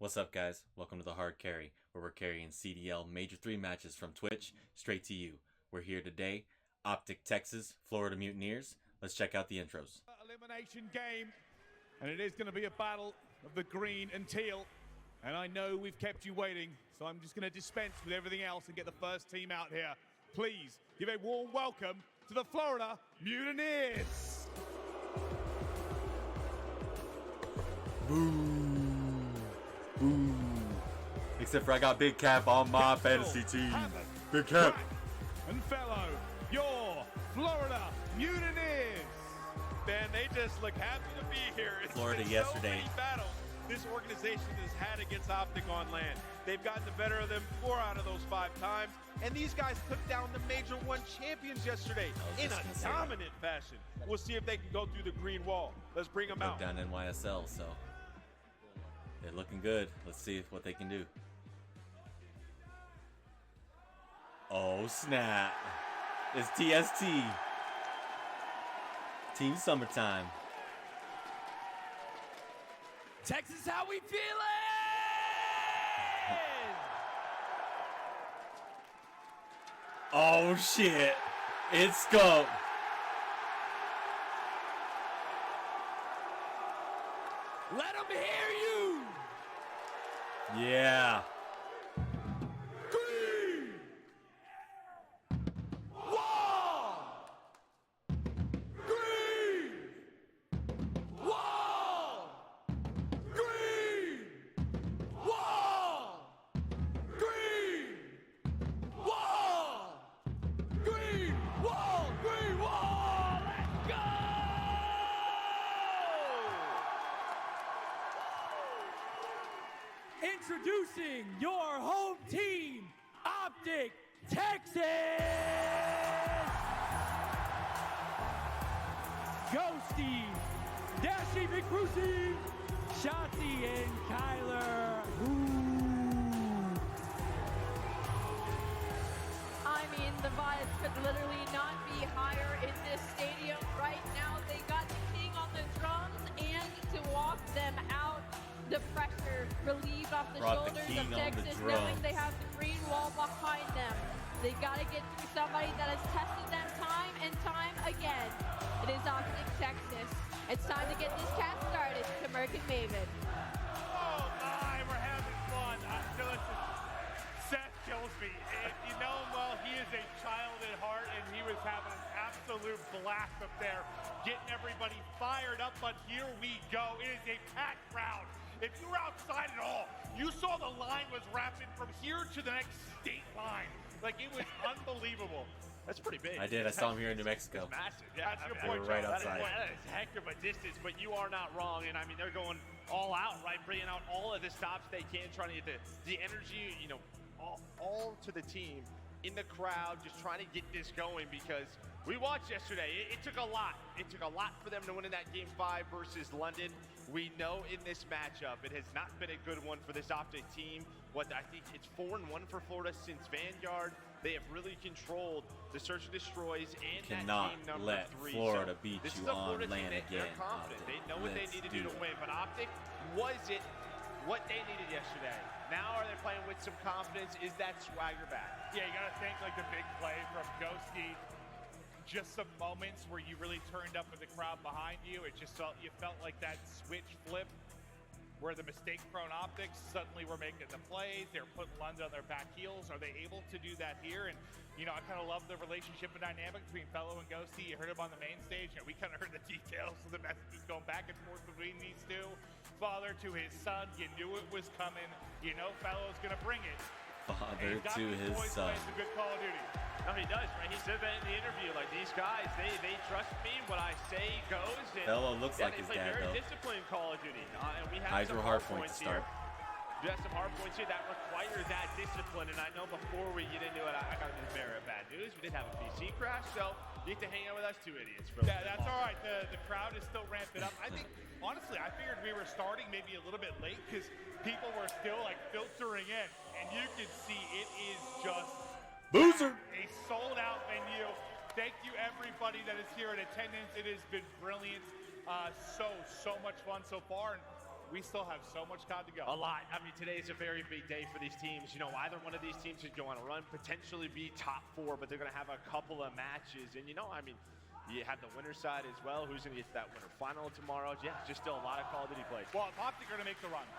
What's up, guys? Welcome to the Hard Carry, where we're carrying CDL Major 3 matches from Twitch straight to you. We're here today, OpTic Texas, Florida Mutineers. Let's check out the intros. Elimination game, and it is going to be a battle of the green and teal. And I know we've kept you waiting, so I'm just going to dispense with everything else and get the first team out here. Please give a warm welcome to the Florida Mutineers. Boo! Boo! Except for I got Big Cap on my fantasy team. Big Cap! And fellow, your Florida Mutineers. Man, they just look happy to be here. It's Florida been yesterday. So many battles this organization has had against OpTic on land. They've gotten the better of them 4 out of those 5 times. And these guys took down the Major 1 champions yesterday in a dominant fashion. We'll see if they can go through the green wall. Let's bring them out. Down NYSL, so they're looking good. Let's see what they can do. Oh, snap. It's TST. Team Summertime. Texas, how we feeling? Oh, shit. It's Scope. Let them hear you. Yeah. Green wall. Green wall. Green wall. Green wall. Green wall. Green wall. Let's go. Introducing your home team, OpTic Texas! Ghosty, Dashy McCrucy, Shotzi, and Kyler. I mean, the vibes could literally not be higher in this stadium right now. They got the king on the drums, and to walk them out, the pressure relieved off the shoulders of Texas, knowing they have the green wall behind them. They got to get through somebody that has tested them time and time again. It is OpTic Texas. It's time to get this cat started to Merc and Maven. Oh my, we're having fun. Listen, Seth kills me. You know him well, he is a child at heart, and he was having an absolute blast up there, getting everybody fired up, but here we go. It is a packed crowd. If you were outside at all, you saw the line was wrapping from here to the next state line. Like, it was unbelievable. That's pretty big. I did. I saw him here in New Mexico. It's massive. Yeah, That's a good They were point, right John. outside. That is a heck of a distance, but you are not wrong. And I mean, they're going all out, right? Bringing out all of the stops they can, trying to get the energy, you know, all to the team in the crowd, just trying to get this going, because we watched yesterday. It took a lot. It took a lot for them to win in that Game 5 versus London. We know in this matchup, it has not been a good one for this OpTic team. I think it's 4-1 for Florida since Vanguard. They have really controlled the search and destroys and Cannot that team number let 3. Florida So beat this you is a on Florida land team. They're again, confident. OpTic. They know what they Let's need to do do to it. win. But OpTic, was it what they needed yesterday? Now are they playing with some confidence? Is that swagger back? Yeah, you got to think like the big play from Ghosty. Just some moments where you really turned up with the crowd behind you. It just felt, you felt like that switch flip where the mistake-prone OpTics suddenly were making the plays. They were putting London on their back heels. Are they able to do that here? And, you know, I kind of love the relationship and dynamic between Fellow and Ghosty. You heard him on the main stage. You know, we kind of heard the details of the messages going back and forth between these two. Father to his son. You knew it was coming. You know Fellow's going to bring it. Father to his son. It's a good Call of Duty. No, he does, right? He said that in the interview. Like, these guys, they trust me. What I say goes. And Fellow looks like his dad, very though. disciplined Call of Duty. And we have Hydro some hard hard point to points start. here. We have some hard points here that require that discipline. And I know before we get into it, I got to bear bad news. We did have a PC crash, so you get to hang out with us two idiots. Yeah, that's all right. The crowd is still ramping up. I think, honestly, I figured we were starting maybe a little bit late because people were still like filtering in, and you can see it is just Boozer! a sold-out venue. Thank you, everybody that is here in attendance. It has been brilliant. So much fun so far. And we still have so much COD to go. A lot. I mean, today is a very big day for these teams. You know, either one of these teams could go on a run, potentially be top 4, but they're going to have a couple of matches. And, you know, I mean, you have the winner side as well. Who's going to get to that winner final tomorrow? Yeah, just still a lot of Call of Duty plays. Well, if OpTic are going to make the run,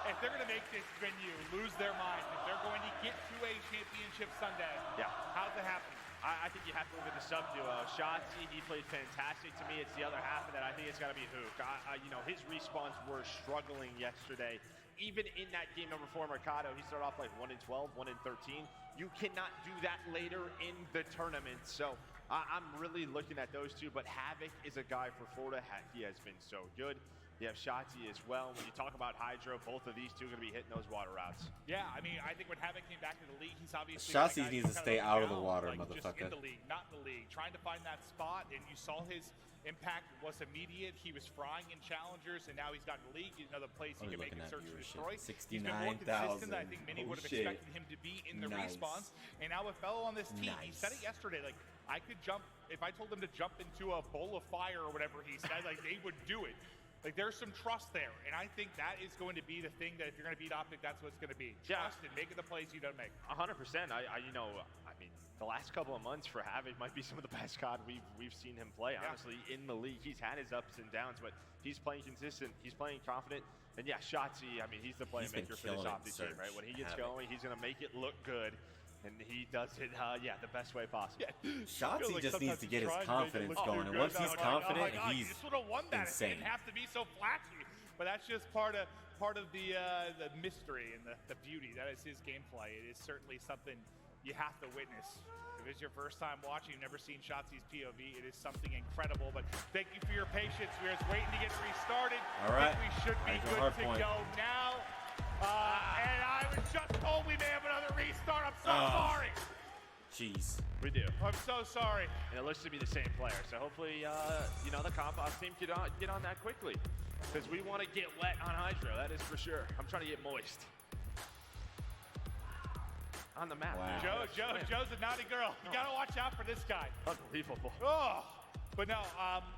if they're going to make this venue lose their mind, if they're going to get to a championship Sunday, yeah, how's it happening? I think you have to look at the sub duo. Shotzi, he played fantastic. To me, it's the other half of that. I think it's got to be Hook. You know, his respawns were struggling yesterday. Even in that game number 4 Mercado, he started off like 1-12, 1-13. You cannot do that later in the tournament. So I'm really looking at those two. But Havoc is a guy for Florida. He has been so good. You have Shotzi as well. When you talk about Hydro, both of these two are going to be hitting those water routes. Yeah, I mean, I think when Havoc came back to the league, he's obviously... Shotzi needs to stay out of the water, like, motherfucker. Just in the league, not in the league. Trying to find that spot, and you saw his impact was immediate. He was frying in challengers, and now he's got in the league. You know, the place he can make and search and destroy. 69,000. He's been more consistent than I think many would have expected him to be in the respawns. And now with Fellow on this team, he said it yesterday, like, I could jump, if I told them to jump into a bowl of fire or whatever he said, like, they would do it. Like, there's some trust there, and I think that is going to be the thing that if you're going to beat OpTic, that's what it's going to be. Trust and making the plays you don't make. 100%. You know, I mean, the last couple of months for Havoc might be some of the best COD we've seen him play. Yeah. Honestly, in the league, he's had his ups and downs, but he's playing consistent. He's playing confident. And yeah, Shotzi, I mean, he's the playmaker for this OpTic team, right? When he gets going, he's going to make it look good. And he does it, the best way possible. Yeah. Shotzi like just needs to get his confidence going. And once he's confident, he's just would have won that. insane. It didn't have to be so flashy. But that's just part of the mystery and the beauty. That is his gameplay. It is certainly something you have to witness. If it's your first time watching, you've never seen Shotzi's POV, it is something incredible. But thank you for your patience. We're just waiting to get restarted. All right. I think we should be good to go now. And I was just told we may have another restart. I'm so sorry. Jeez. We do. I'm so sorry. And it looks to be the same player. So hopefully, you know, the comp ops team get on that quickly. Because we want to get wet on Hydro, that is for sure. I'm trying to get moist. On the map. Wow. Joe's a naughty girl. You got to watch out for this guy. Unbelievable. Oh. But no,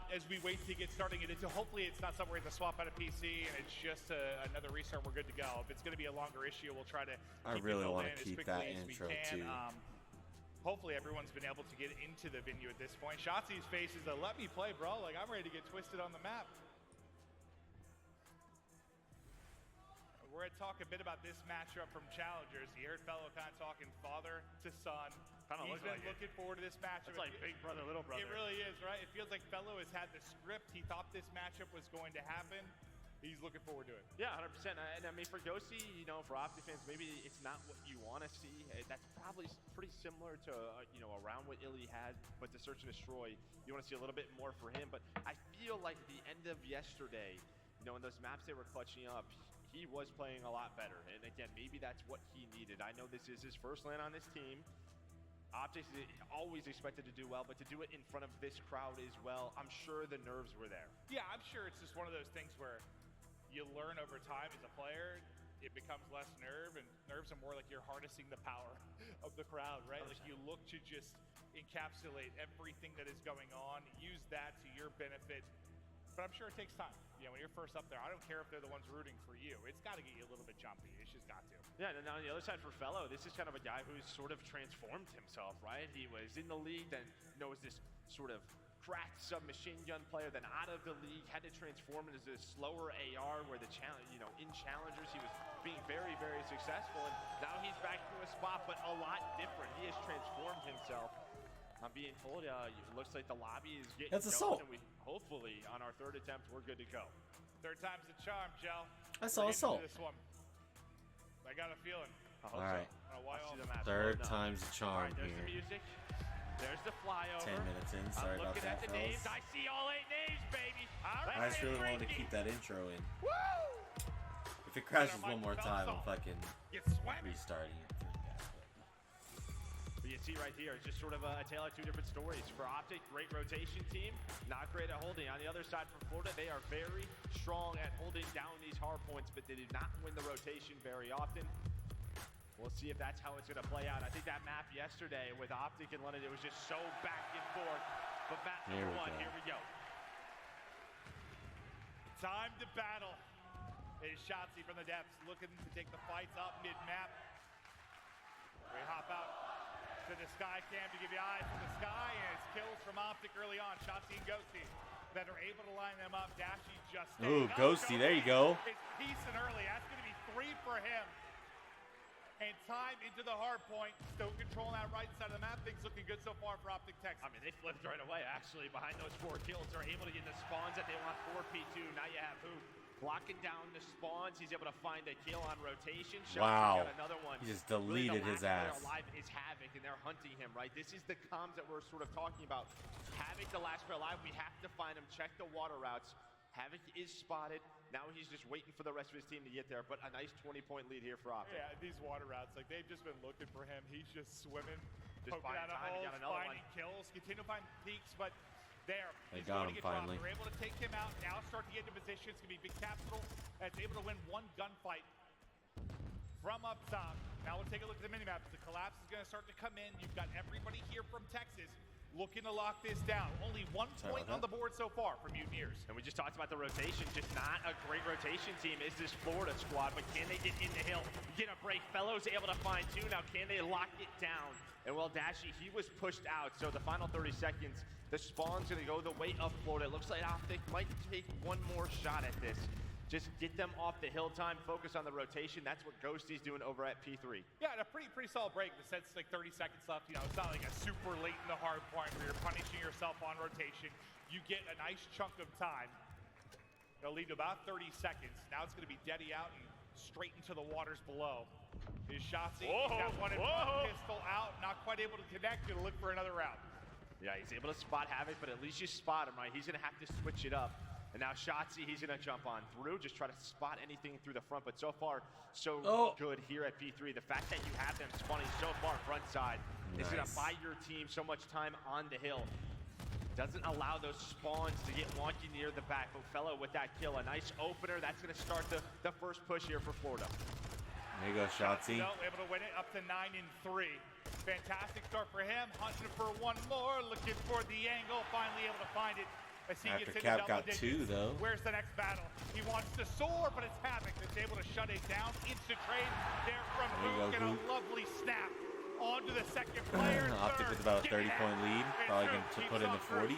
as we wait to get starting, hopefully it's not something we're going to swap out a PC and it's just another restart. We're good to go. If it's going to be a longer issue, we'll try to. I really want to keep that intro too. Hopefully everyone's been able to get into the venue at this point. Shotzi's face is a let me play, bro. Like I'm ready to get twisted on the map. We're going to talk a bit about this matchup from Challengers. You heard Fellow kind of talking father to son. He's been looking forward to this matchup. It's like big brother, little brother. It really is, right? It feels like Fellow has had the script. He thought this matchup was going to happen. He's looking forward to it. Yeah, 100%. And I mean, for Ghosty, you know, for OpTic fans, maybe it's not what you want to see. That's probably pretty similar to, you know, around what Illy had, but to Search and Destroy, you want to see a little bit more for him. But I feel like at the end of yesterday, you know, in those maps they were clutching up, he was playing a lot better. And again, maybe that's what he needed. I know this is his first LAN on this team. OpTic is always expected to do well, but to do it in front of this crowd as well, I'm sure the nerves were there. Yeah, I'm sure it's just one of those things where you learn over time as a player, it becomes less nerve, and nerves are more like you're harnessing the power of the crowd, right? 100%. Like you look to just encapsulate everything that is going on, use that to your benefit. But I'm sure it takes time. You know, when you're first up there, I don't care if they're the ones rooting for you. It's got to get you a little bit jumpy. It's just got to. Yeah, and then on the other side for Fellow, this is kind of a guy who's sort of transformed himself, right? He was in the league, then was this sort of cracked submachine gun player, then out of the league, had to transform into this slower AR where the challenge, you know, in challengers, he was being very, very successful. And now he's back to a spot, but a lot different. He has transformed himself. I'm being told, it looks like the lobby is getting That's assault. And we hopefully on our third attempt, we're good to go. Third time's the charm, Joe. I saw assault. This one. I got a feeling. All right. So. Third time's the charm there's here. The music. There's the flyover. 10 minutes in. Sorry about looking that, at the fellas. names. I see all 8 names, baby. All right. I just really wanted to keep that intro in. Woo! If it crashes one more time, I'm fucking restarting it. But you see right here, it's just sort of a tale of two different stories. For OpTic, great rotation team, not great at holding. On the other side for Florida, they are very strong at holding down these hard points, but they do not win the rotation very often. We'll see if that's how it's going to play out. I think that map yesterday with OpTic and London, it was just so back and forth. But map number 1, here we go. Time to battle. is Shotzi from the depths, looking to take the fights up mid-map. We hop out to the sky cam to give you eyes from the sky, and it's kills from OpTic early on. Shotzi and Ghosty that are able to line them up. Dashy just Ooh, Ghosty, there you go. It's piecing early. That's going to be 3 for him. And time into the hard point. Still controlling that right side of the map. Things looking good so far for OpTic Texas. I mean, they flipped right away, actually, behind those 4 kills. They're able to get the spawns that they want for P2. Now you have who? Blocking down the spawns. He's able to find a kill on rotation. Wow. Got another one. He just deleted his ass. Alive is Havoc, and they're hunting him, right? This is the comms that we're sort of talking about. Havoc, the last player alive. We have to find him. Check the water routes. Havoc is spotted. Now he's just waiting for the rest of his team to get there, but a nice 20-point lead here for OpTic. Yeah, these water routes, like they've just been looking for him. He's just swimming, Just poking out of finding holes, another finding one. kills, continue to find peaks, but there. They he's got going him to get dropped. finally. They're able to take him out. Now start to get into position. It's going to be Big Capital that's able to win 1 gunfight from up top. Now we'll take a look at the minimap. The collapse is going to start to come in. You've got everybody here from Texas looking to lock this down. Only 1 point on the board so far for Mutineers. And we just talked about the rotation. Just not a great rotation team is this Florida squad, but can they get in the hill, get a break? Fellows able to find 2. Now can they lock it down? And well, Dashy, he was pushed out. So the final 30 seconds, the spawn's gonna go the way of Florida. It looks like OpTic might take 1 more shot at this. Just get them off the hill time, focus on the rotation. That's what Ghosty's doing over at P3. Yeah, and a pretty solid break. The set's like 30 seconds left. You know, it's not like a super late in the hard point where you're punishing yourself on rotation. You get a nice chunk of time. It'll lead to about 30 seconds. Now it's going to be Deddy out and straight into the waters below. His Shotzi, he's got one in front, pistol out, not quite able to connect. Gonna look for another round. Yeah, he's able to spot Havoc, but at least you spot him, right? He's gonna have to switch it up. And now Shotzi, he's gonna jump on through, just try to spot anything through the front. But so far, so good here at P3. The fact that you have them spawning so far front side is gonna buy your team so much time on the hill. Doesn't allow those spawns to get wonky near the back. Fellow with that kill, a nice opener. That's gonna start the first push here for Florida. There you go, Shotzi. Able to win it up to 9-3. Fantastic start for him. Hunting for 1 more, looking for the angle. Finally able to find it. After Cap got 2, though. Where's the next battle? He wants to soar, but it's Havoc that's able to shut it down. Instant trade there from Hook, and a lovely snap onto the second player. OpTic with about a 30-point lead. Probably going to put in the 40.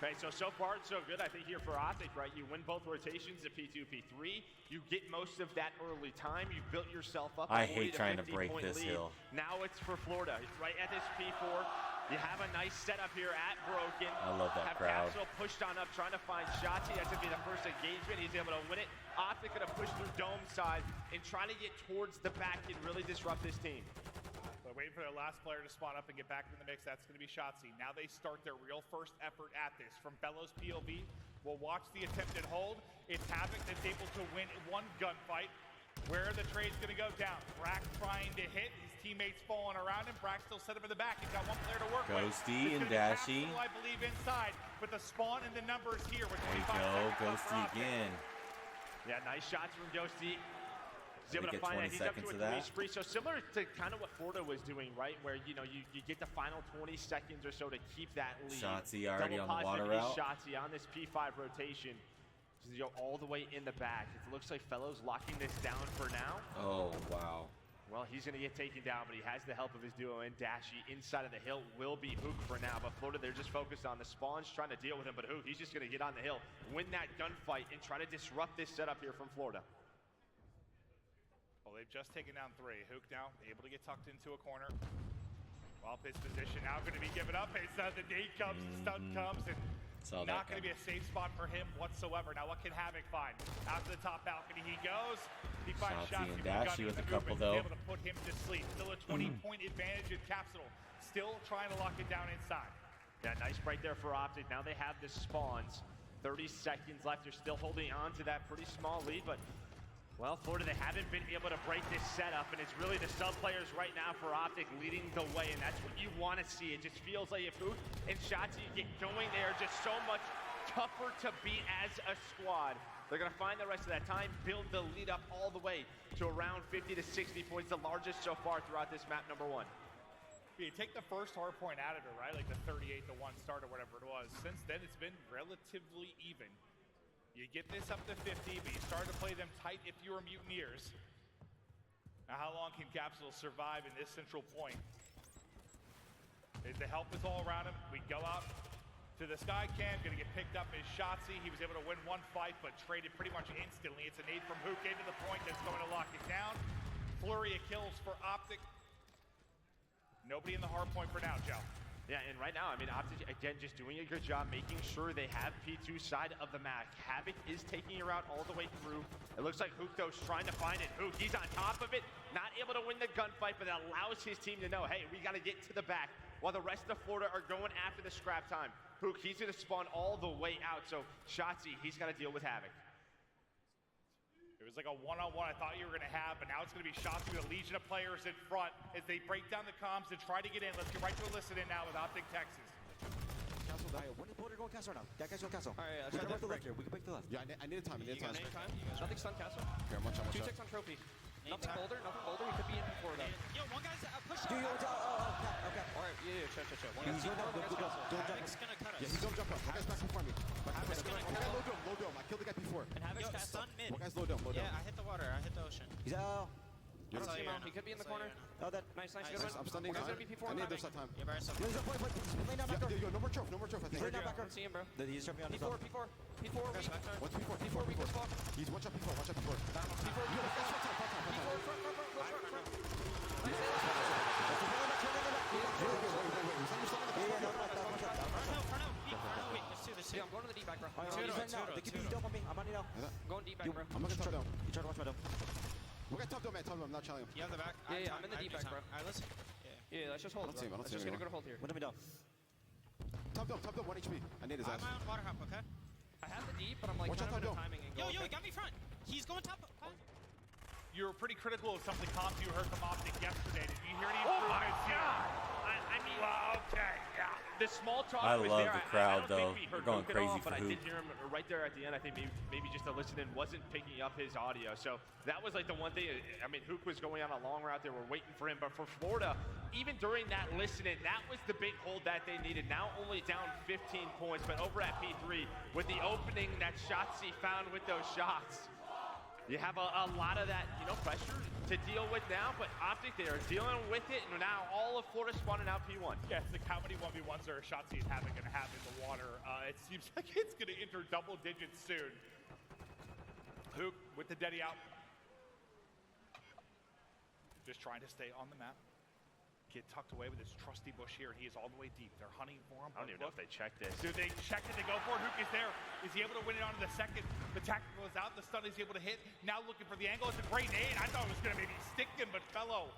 Okay, so far so good, I think, here for OpTic, right? You win both rotations at P2, P3. You get most of that early time. You built yourself up. I hate trying to break this hill. Now it's for Florida. Right at this P4. You have a nice setup here at Broken. I love that crowd. Capsule pushed on up, trying to find Shotzi. That's going to be the first engagement. He's able to win it. OpTic going to push through Dome side and try to get towards the back and really disrupt this team. They're waiting for their last player to spawn up and get back in the mix. That's going to be Shotzi. Now they start their real first effort at this. From Bellows POV, we'll watch the attempted hold. It's Havoc that's able to win 1 gunfight. Where the trade's going to go down. Brack trying to hit. His teammates falling around him. Brack still set up in the back. He's got 1 player to work with. Ghosty and Dashy. I believe inside. But the spawn and the numbers here. With there you go. Ghosty again. Yeah, nice shots from Ghosty. He's able to get find 20 that. He's up seconds to of a 3 that. spree. So similar to kind of what Florida was doing, right? Where, you know, you get the final 20 seconds or so to keep that lead. Shotzi already on the water route. route. Shotzi on this P5 rotation. You go all the way in the back. It looks like Fellows locking this down for now. Oh, wow. Well, he's going to get taken down, but he has the help of his duo, and Dashy inside of the hill will be Hook for now. But Florida, they're just focused on the spawns, trying to deal with him. But Hook, he's just going to get on the hill, win that gunfight, and try to disrupt this setup here from Florida. Well, they've just taken down 3. Hook now able to get tucked into a corner. Well, his position now going to be given up. It's the nade comes, the stun comes, and not going to be a safe spot for him whatsoever. Now, what can Havoc find? Out to the top balcony he goes. He finds Shotzi Shotzi and Dashy with a couple, though. Able to put him to sleep. Still a 20-point advantage in Capsule. Still trying to lock it down inside. Yeah, nice break there for OpTic. Now they have the spawns. 30 seconds left. They're still holding on to that pretty small lead, but well, Florida, they haven't been able to break this setup, and it's really the sub players right now for OpTic leading the way, and that's what you want to see. It just feels like if Hook and Shotzi get going, they are just so much tougher to beat as a squad. They're going to find the rest of that time, build the lead up all the way to around 50 to 60 points, the largest so far throughout this map number 1. You take the first hard point out of it, right? Like the 38-1 start or whatever it was. Since then, it's been relatively even. You get this up to 50, but you start to play them tight if you're Mutineers. Now, how long can Capsule survive in this central point? The help is all around him. We go out to the sky cam, gonna get picked up as Shotzi. He was able to win one fight, but traded pretty much instantly. It's a nade from Hook into the point that's going to lock it down. Flurry of kills for OpTic. Nobody in the hard point for now, Joe. Yeah, and right now, I mean, OpTic, again, just doing a good job making sure they have P2 side of the map. Havoc is taking her out all the way through. It looks like Hook, though, is trying to find it. Hook, he's on top of it, not able to win the gunfight, but that allows his team to know, hey, we got to get to the back while the rest of Florida are going after the scrap time. Hook, he's going to spawn all the way out, so Shotzi, he's got to deal with Havoc. It was like a one-on-one I thought you were going to have, but now it's going to be Shotzi with a legion of players in front as they break down the comms and try to get in. Let's get right to a listen in now with OpTic Texas. Castle, when the border going castle right now? That guy's going castle. All right, we can break the left here. We can break the left. Yeah, I need a time. I need a time. Nothing stun castle. Okay, I'm one shot. 2 ticks on trophy. Nothing boulder. We could be in before though. Yo, one guy's pushing. Okay. Alright, yeah, chill. One He's guy's going down. Don't jump. Havoc's gonna cut us. Yeah, he's gonna jump up. One guy's back in front of me. Havoc's gonna cut us. Low dome. I killed the guy before. And Havoc's Yo, castle. stun mid. One guy's low dome. Yeah, I hit the water. I hit the ocean. He's out. I don't see him. He could be in the corner. Oh, that. Nice, Nice. good one. I'm stunning. One guy's gonna be P4. I need those that time. Yeah, very simple. He's laying down back door. Yo, no more trophy. I He's think. laying down back I door. don't see him, bro. He's jumping on his P4, own. P4 weak. What's P4? P4 weak as fuck. He's one shot P4. P4 Wait, there's two. Yeah, I'm going to the deep back, bro. He's laying down. They keep beating dope on me. I'm on it now. I'm going deep back, bro. I'm gonna top dome. You try to watch my dome. We got top dome, man. Top dome. I'm not challenging him. You have the back? Yeah, I'm in the deep back, bro. Alright, listen. Yeah, let's just hold, I don't see him, I bro. don't Let's see just him gonna go to hold here. What do we do? Top dome, 1 HP. I need his I ass. have my own water hop, okay? I have the deep, but I'm like Watch trying out, to top put a dome. timing and Yo, go. he got me front. He's going top. You were pretty critical of some of the comms you heard from OpTic yesterday. Did you hear any Oh my improvements here? God! I mean, Okay, yeah. the small talk I was love there. the crowd, I don't though. think we heard They're going Hook at all, crazy but for I did Hook. hear him right there at the end. I think maybe just the listening wasn't picking up his audio. So that was like the one thing. I mean, Hook was going on a long route. They were waiting for him. But for Florida, even during that listening, that was the big hold that they needed. Now only down 15 points, but over at P3 with the opening that Shotzi found with those shots. You have a lot of that, pressure to deal with now, but OpTic, they are dealing with it, and now all of Florida spawning out P1. Yeah, it's like how many 1v1s are Shotzi and Havoc going to have in the water? It seems like it's going to enter double digits soon. Hook with the Deddy out. Just trying to stay on the map. Get tucked away with his trusty bush here. He is all the way deep. They're hunting for him. I don't even know if they checked this. Do they check it? They go for it. Hook is there. Is he able to win it onto the second? The tactical is out. The stun is able to hit. Now looking for the angle. It's a great nade. I thought it was going to maybe stick him, but Fellow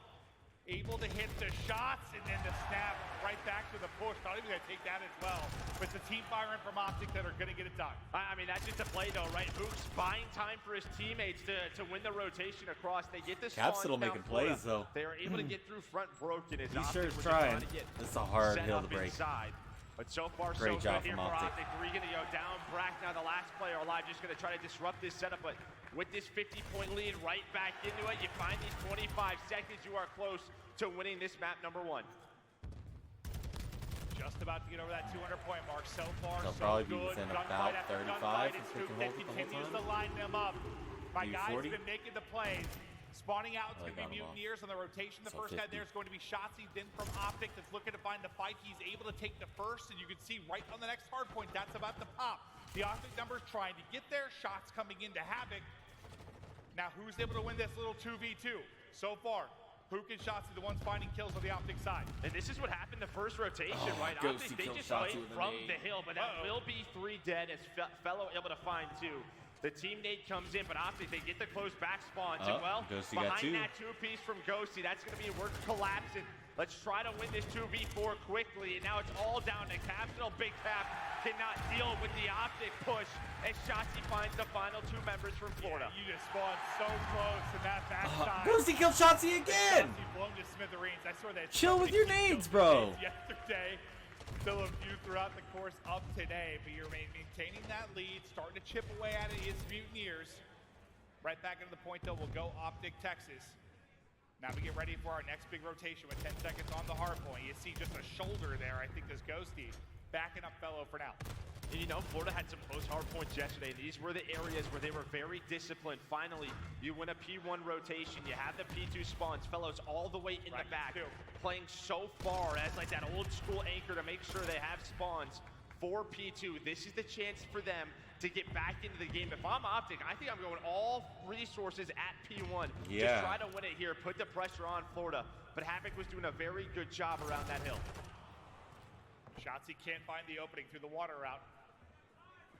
able to hit the shots and then the snap right back to the push. Not even going to take that as well. But it's the team firing from OpTic that are going to get it done. I mean, that's just a play, though, right? Hook's buying time for his teammates to win the rotation across. They get this Capsule making plays, though. They are able to get through front broken. As He OpTic sure is was trying. to get This is a hard set hill up to break. inside. But so far, Great so job good here from for OpTic. OpTic. 3 going to go down. Brack now the last player alive, just going to try to disrupt this setup. But with this 50-point lead right back into it, you find these 25 seconds. You are close to winning this map number 1. Just about to get over that 200-point mark so far. They'll so probably be good. within Gunfight about after 35 gunfight. if It's they Hook can that hold it the whole continues to time. line them up. My Maybe guys 40? have been making the plays. Spawning out, it's Oh, going to got be him off. Mutineers on the rotation. The So first guy 50. there is going to be Shotzi, then from OpTic that's looking to find the fight. He's able to take the first, and you can see right on the next hard point, that's about to pop. The OpTic numbers trying to get there. Shots coming into Havoc. Now, who's able to win this little 2v2? So far, Hook and Shotzi, the ones finding kills on the OpTic side. And this is what happened the first rotation, right? Ghosty OpTic, they killed just Shotzi played with a from nade. the hill, but that will be 3 dead as Fellow able to find 2. The team nade comes in, but OpTic, they get the close back spawns. And well, Ghosty got behind 2. that 2-piece from Ghosty, that's going to be worth collapsing. Let's try to win this 2v4 quickly. And now it's all down to Capsule. Big Cap cannot deal with the OpTic push as Shotzi finds the final 2 members from Florida. You just spawned so close to that backside. Ghosty killed Shotzi again! Shotzi blown to smithereens. I swear that. Chill with your nades, bro. Yesterday, still a few throughout the course of today, but you're maintaining that lead, starting to chip away at it. Is Mutineers. Right back into the point though. We'll go OpTic Texas. Now we get ready for our next big rotation with 10 seconds on the hard point. You see just a shoulder there, I think, this Ghosty. backing up Fellow for now. And you know, Florida had some close hard points yesterday. These were the areas where they were very disciplined. Finally, you win a P1 rotation. You have the P2 spawns. Fellows all the way in the back, playing so far as like that old school anchor to make sure they have spawns for P2. This is the chance for them to get back into the game. If I'm OpTic, I think I'm going all resources at P1. Yeah. Just try to win it here, put the pressure on Florida. But Havoc was doing a very good job around that hill. Shotzzy can't find the opening through the water route.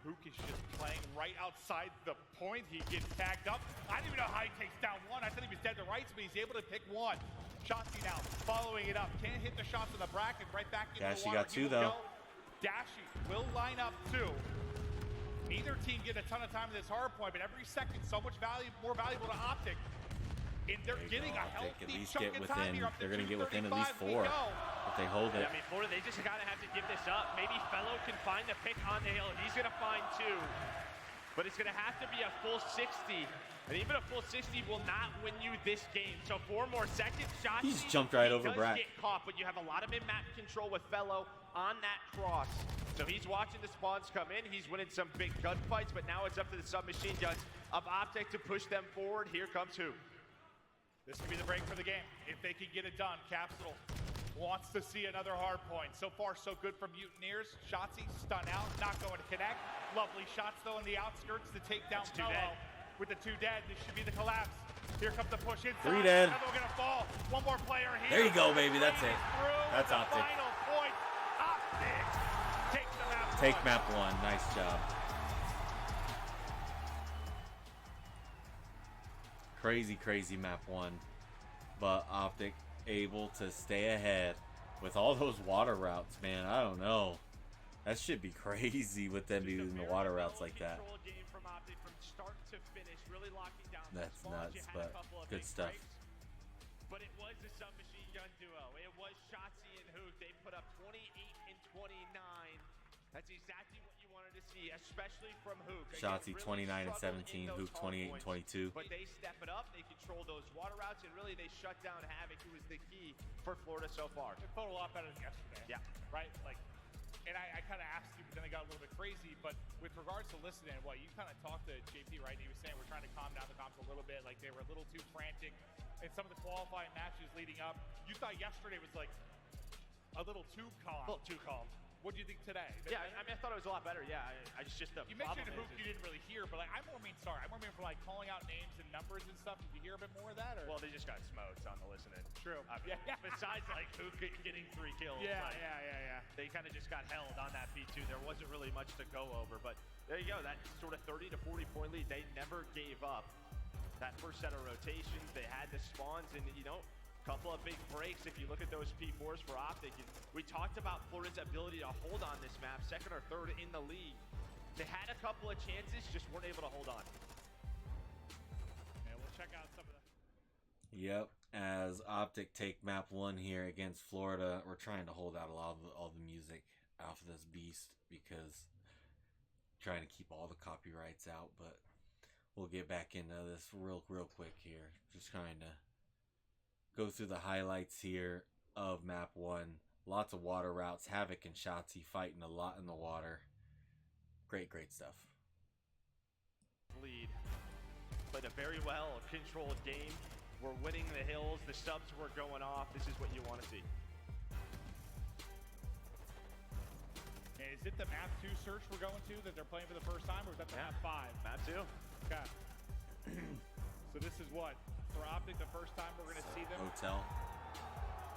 Hook is just playing right outside the point. He gets tagged up. I didn't even know how he takes down one. I thought he was dead to rights, but he's able to pick one. Shotzzy now following it up. Can't hit the shots in the bracket. Right back into the water. Got two, though. Dashy will line up two. Neither team get a ton of time in this hard point, but every second so much more valuable to OpTic. And they're getting a healthy at least chunk get of time within. here. Up to They're going to get within at 2:35 least 4 if they hold it. I mean, Florida, they just gotta have to give this up. Maybe Fellow can find the pick on the hill. He's gonna find 2, but it's gonna have to be a full 60. And even a full 60 will not win you this game. So 4 more seconds. Shotzzy, He just jumped right over does Brack. get caught, but you have a lot of in-map control with Fellow on that cross. So he's watching the spawns come in. He's winning some big gunfights, but now it's up to the submachine guns of OpTic to push them forward. Here comes Hook. This could be the break for the game if they can get it done. Capsule wants to see another hard point. So far, so good from Mutineers. Shotzzy stun out, not going to connect. Lovely shots though in the outskirts to take down Fellow. With the 2 dead, this should be the collapse. Here comes the push inside. 3 dead. Another one gonna fall. One more player here. There you go, baby. That's it. That's the OpTic. final point. OpTic takes the map. Take map 1. Nice job. Crazy map 1, but OpTic able to stay ahead with all those water routes, man. I don't know. That should be crazy with them using the water routes like that. That's nuts, but good stuff. But it was the submachine gun duo. It was Shotzzy and Hook. They put up 28 and 29. That's exactly what you wanted to see, especially from Hook. Shotzzy 29 and 17, Hook 28 and 22. But they step it up, they control those water routes, and really they shut down Havoc, who was the key for Florida so far. It felt a lot better than yesterday. Yeah. Right? Like, and I kind of asked you, but then I got a little bit crazy. But with regards to listening, well, you kind of talked to JP, right? And he was saying we're trying to calm down the comps a little bit. Like, they were a little too frantic in some of the qualifying matches leading up. You thought yesterday was like a little too calm. A little too calm. What do you think today? Yeah, I mean, I thought it was a lot better. Yeah, I just the you problem mentioned Hook is you didn't really hear, but like, I more mean from like calling out names and numbers and stuff. Did you hear a bit more of that? Or? Well, they just got smoked on the listening. True. I mean, besides like Hook getting 3 kills. Yeah, like, yeah. They kind of just got held on that P2. There wasn't really much to go over, but there you go. That sort of 30 to 40 point lead. They never gave up. That first set of rotations, they had the spawns, and you know, couple of big breaks if you look at those P4s for OpTic. And we talked about Florida's ability to hold on this map, 2nd or 3rd in the league. They had a couple of chances, just weren't able to hold on. And we'll check out some of the... Yep, as OpTic take map 1 here against Florida, we're trying to hold out a lot of all the music off of this beast because trying to keep all the copyrights out, but we'll get back into this real quick here. Just trying to go through the highlights here of map 1. Lots of water routes. Havoc and Shotzzy fighting a lot in the water. Great stuff. Lead. Played a very well controlled game. We're winning the hills. The subs were going off. This is what you want to see. And is it the map 2 search we're going to that they're playing for the first time, or is that the map 5? Map 2. Okay. So this is what? For OpTic, the first time we're going to see them.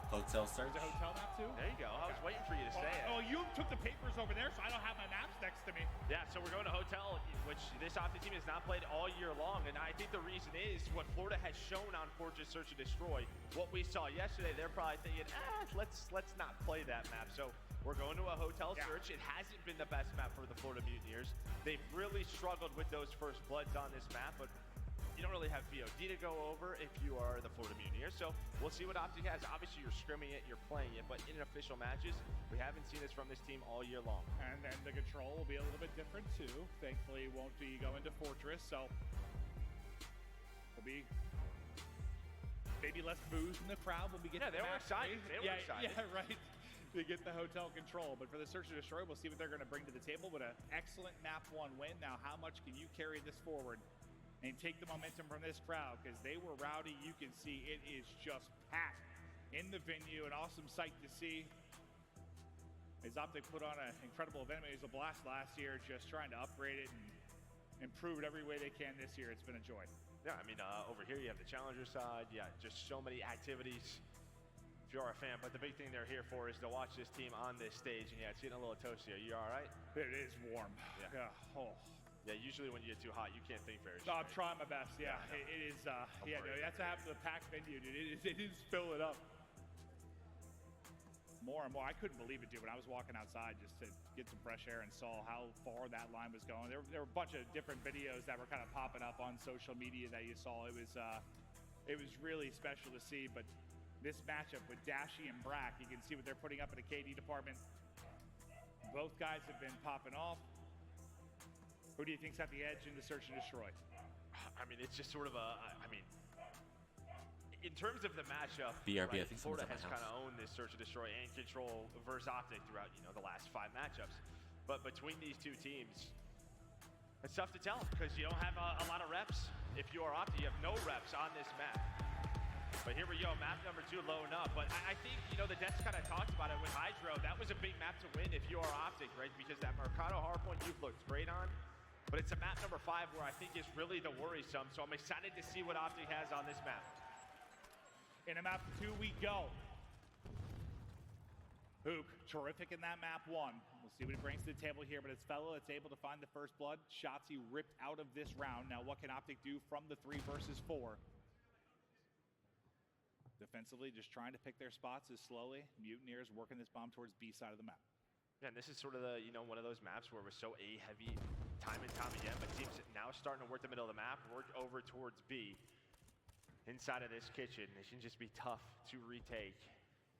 Hotel search. Is it hotel map too? There you go. I was waiting for you to say it. Oh, you took the papers over there, so I don't have my maps next to me. Yeah, so we're going to hotel, which this OpTic team has not played all year long, and I think the reason is what Florida has shown on Fortress Search and Destroy. What we saw yesterday, they're probably thinking, let's not play that map. So we're going to a hotel search. It hasn't been the best map for the Florida Mutineers. They've really struggled with those first bloods on this map, but you don't really have VOD to go over if you are the Florida Mutineers. So we'll see what OpTic has. Obviously, you're scrimming it, you're playing it, but in official matches, we haven't seen this from this team all year long. And then the control will be a little bit different too. Thankfully, it won't be going to Fortress, so it'll be maybe less booze in the crowd when we get to the they were match. excited. They were excited. Yeah, right. to get the hotel control. But for the Search and Destroy, we'll see what they're going to bring to the table. But an excellent map 1 win. Now, how much can you carry this forward and take the momentum from this crowd? Because they were rowdy. You can see it is just packed in the venue. An awesome sight to see. As OpTic put on an incredible event. It was a blast last year, just trying to upgrade it and improve it every way they can this year. It's been a joy. Yeah, I mean, over here you have the challenger side. Yeah, just so many activities if you are a fan. But the big thing they're here for is to watch this team on this stage. And yeah, it's getting a little toasty. Are you all right? It is warm. Yeah. Oh. Yeah, usually when you get too hot, you can't think very No, I'm straight. trying my best. Yeah, it is. Yeah, no, that's what happens to the packed venue, dude. It is fill it up. More and more. I couldn't believe it, dude, when I was walking outside just to get some fresh air and saw how far that line was going. There were a bunch of different videos that were kind of popping up on social media that you saw. It was really special to see. But this matchup with Dashy and Brack, you can see what they're putting up in the KD department. Both guys have been popping off. Who do you think's at the edge in the Search and Destroy? I mean, it's just sort of in terms of the matchup, BRB, right, I think Florida someone's has at my kind of owned this Search and Destroy and control versus OpTic throughout, the last 5 matchups. But between these two teams, it's tough to tell because you don't have a lot of reps. If you are OpTic, you have no reps on this map. But here we go, map number 2 loading up. But I think, the Dets kind of talked about it with Hydro. That was a big map to win if you are OpTic, right? Because that Mercado hardpoint you've looked great on. But it's a map number 5 where I think is really the worrisome. So I'm excited to see what OpTic has on this map. In a map 2 we go. Hook, terrific in that map 1. We'll see what he brings to the table here, but it's Fellow that's able to find the first blood. Shotzi ripped out of this round. Now what can OpTic do from the 3 versus 4? Defensively, just trying to pick their spots as slowly. Mutineers working this bomb towards B side of the map. Yeah, and this is sort of the, one of those maps where we're so A heavy time and time again, but teams now starting to work the middle of the map, work over towards B. Inside of this kitchen, it can just be tough to retake.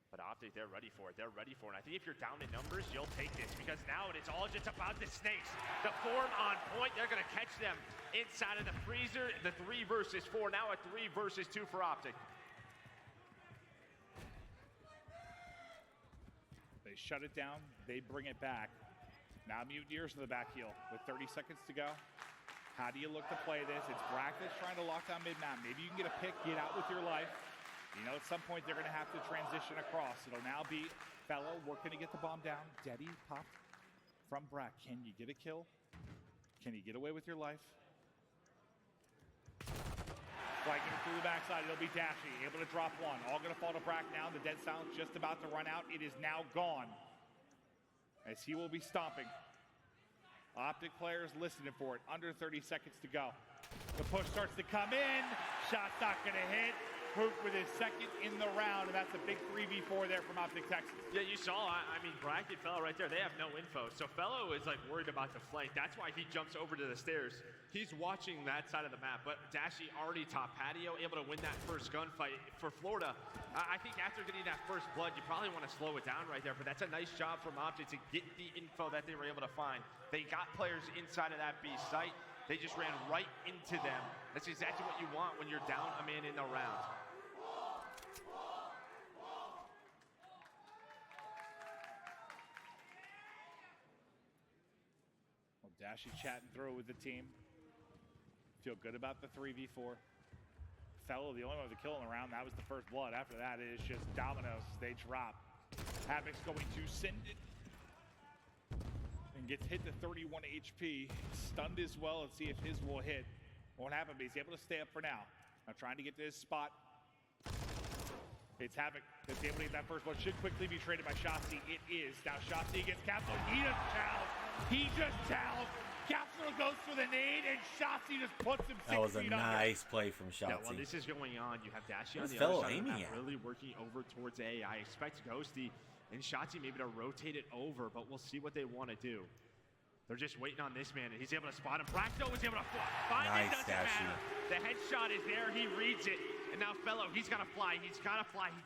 But OpTic, they're ready for it. They're ready for it. And I think if you're down in numbers, you'll take this because now it's all just about the snakes. The form on point, they're going to catch them inside of the freezer. The 3 versus 4, now a 3 versus 2 for OpTic. They shut it down. They bring it back. Now Mutineers in the back heel with 30 seconds to go. How do you look to play this? It's Brack that's trying to lock down mid-map. Maybe you can get a pick, get out with your life. At some point they're going to have to transition across. It'll now be Fellow working to get the bomb down. Deddy popped from Brack. Can you get a kill? Can you get away with your life? Flagging it through the backside. It'll be Dashy, able to drop 1. All going to fall to Brack now. The dead silence just about to run out. It is now gone, as he will be stomping. OpTic players listening for it. Under 30 seconds to go. The push starts to come in. Shot's not going to hit. Hook with his second in the round, and that's a big 3v4 there from OpTic Texas. Yeah, you saw, I mean, Brack and Fellow right there, they have no info. So Fellow is worried about the flank. That's why he jumps over to the stairs. He's watching that side of the map, but Dashy already top patio, able to win that first gunfight. For Florida, I think after getting that first blood, you probably want to slow it down right there, but that's a nice job from OpTic to get the info that they were able to find. They got players inside of that B site. They just ran right into them. That's exactly what you want when you're down a man in the round. Well, Dashy chatting through with the team. Feel good about the 3v4. Fellow, the only one with a kill in the round. That was the first blood. After that, it is just dominoes. They drop. Havoc's going to send it. And gets hit to 31 HP. Stunned as well. Let's see if his will hit. Won't happen, but he's able to stay up for now. Now trying to get to his spot. It's Havoc that's able to get that first one. Should quickly be traded by Shotzi. It is. Now Shotzi against Capsule. He just challenged. He just challenged. Capsule goes for the nade, and Shotzi just puts him 6 feet That was a under. nice play from Yeah, Shotzi. while this is going on, you have Dashy on Where's the other Fellow side of the aiming map, at? really working over towards A. I expect Ghosty and Shotzi maybe to rotate it over, but we'll see what they want to do. They're just waiting on this man, and he's able to spot him. Bracto was able to find Nice, it, doesn't Dashy. matter. The headshot is there, he reads it, and now Fellow, he's got to fly, He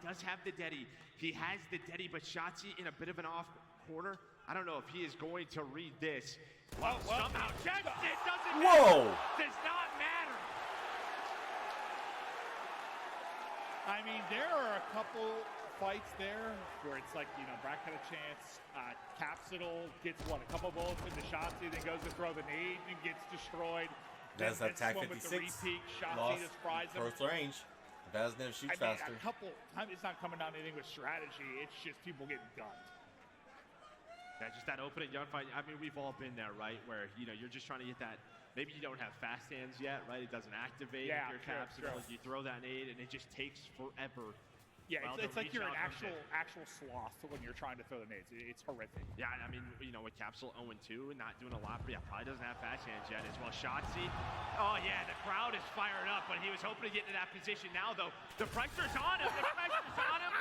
does have the Deddy. He has the Deddy, but Shotzi in a bit of an off corner. I don't know if he is going to read this. Well, somehow checks it, doesn't Whoa! matter. Does not matter. I mean, there are a couple fights there where it's like, you know, Brack had a chance. Capsidal gets, what, a couple bullets into Shotzi, then goes to throw the nade and gets destroyed. That's Then that TAC one with the 56. repeat. Shotzi Lost just fries him. first range. Vaznev shoots faster. A couple times, it's not coming down to anything with strategy. It's just people getting gunned. Yeah, just that opening gunfight. I mean, we've all been there, right? Where, you know, you're just trying to get that. Maybe you don't have fast hands yet, right? It doesn't activate your capsule. You throw that nade, and it just takes forever. Yeah, Well, it's the like you're an reach out actual sloth when you're trying to throw the nades. It's horrific. Yeah, I mean, you know, with Capsule 0-2 and not doing a lot, but yeah, probably doesn't have fast hands yet as well. Shotzi. Oh, yeah, the crowd is fired up, but he was hoping to get into that position now, though. The pressure's on him. The pressure's on him.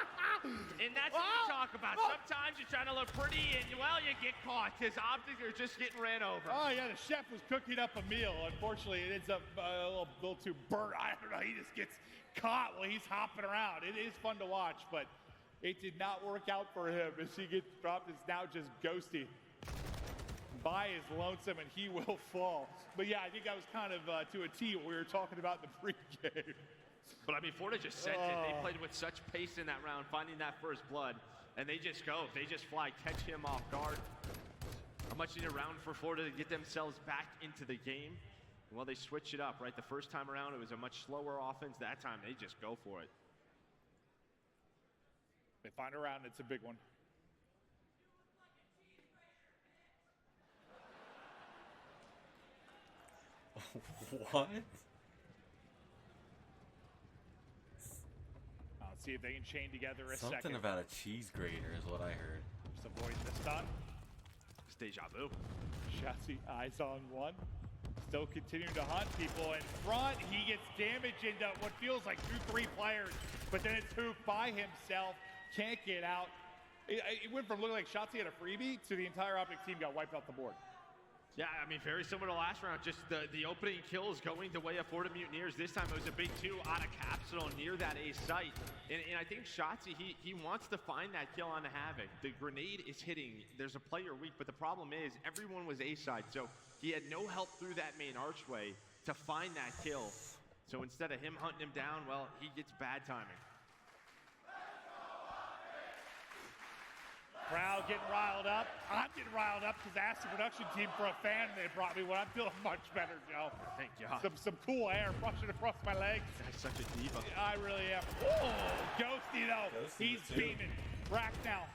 And that's what we talk about. Sometimes you're trying to look pretty, and, well, you get caught because optics are just getting ran over. Oh, yeah, the chef was cooking up a meal. Unfortunately, it ends up a little too burnt. I don't know. He just gets caught while he's hopping around. It is fun to watch, but it did not work out for him as he gets dropped. It's now just Ghosty by his lonesome, and he will fall. But yeah, I think that was kind of to a T what we were talking about in the pregame. But I mean, Florida just sent it. They played with such pace in that round, finding that first blood, and they just go. They just fly, catch him off guard. How much need a round for Florida to get themselves back into the game? Well, they switch it up, right? The first time around, it was a much slower offense. That time, they just go for it. They find a round. It's a big one. What? Let's see if they can chain together a Something second. about a cheese grater is what I heard. Just avoiding the stun. It's deja vu. Shotzi eyes on one. Still continuing to hunt people in front. He gets damage into what feels like 2-3 players, but then it's Hoop by himself. Can't get out. It went from looking like Shotzi had a freebie to the entire OpTic team got wiped off the board. Yeah, I mean, very similar to last round. Just the opening kills going the way of Florida Mutineers. This time it was a big 2 out of Capsule near that A site. And I think Shotzi, he wants to find that kill on the Havoc. The grenade is hitting. There's a player weak, but the problem is everyone was A side. So he had no help through that main archway to find that kill. So instead of him hunting him down, well, he gets bad timing. Crowd getting riled up. I'm getting riled up because I asked the production team for a fan they brought me one. I'm feeling much better, Joe. Thank God. Some cool air rushing across my legs. That's such a diva. I really am. Oh, Ghosty though. Ghosty He's too. beaming. Brack now.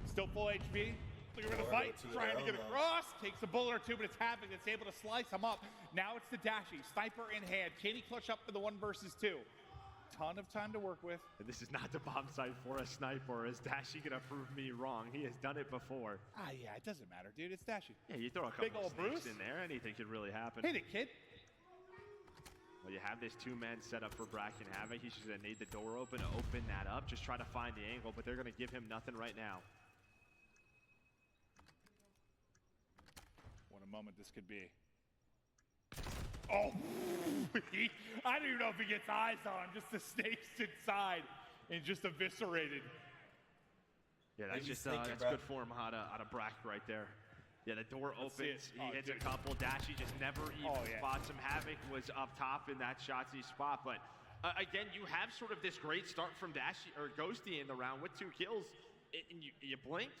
Still full HP. Looking for the fight. Trying to get across. Takes a bullet or two, but it's Havoc that's able to slice him up. Now it's the Dashy. Sniper in hand. Can he clutch up for the 1 versus 2? Ton of time to work with. And this is not the bomb site for a sniper. Is Dashy gonna prove me wrong? He has done it before. Yeah, it doesn't matter, dude. It's Dashy. Yeah, you throw a couple Big old of snakes Bruce in there, anything could really happen. Hit it, kid. Well, you have this 2-man set up for Brack and Havoc. He's just gonna need the door open to open that up. Just try to find the angle, but they're gonna give him nothing right now. What a moment this could be. Oh, I don't even know if he gets eyes on him. Just the snakes inside and just eviscerated. Yeah, that's Maybe just sneaky, that's bro. good form out of Brack right there. Yeah, the door Let's see opens. it. He Oh, hits dude. a couple. Dashy just never even Oh, yeah. spots him. Havoc was up top in that Shotzi spot, but again, you have sort of this great start from Dashy or Ghosty in the round with 2 kills, and you blink.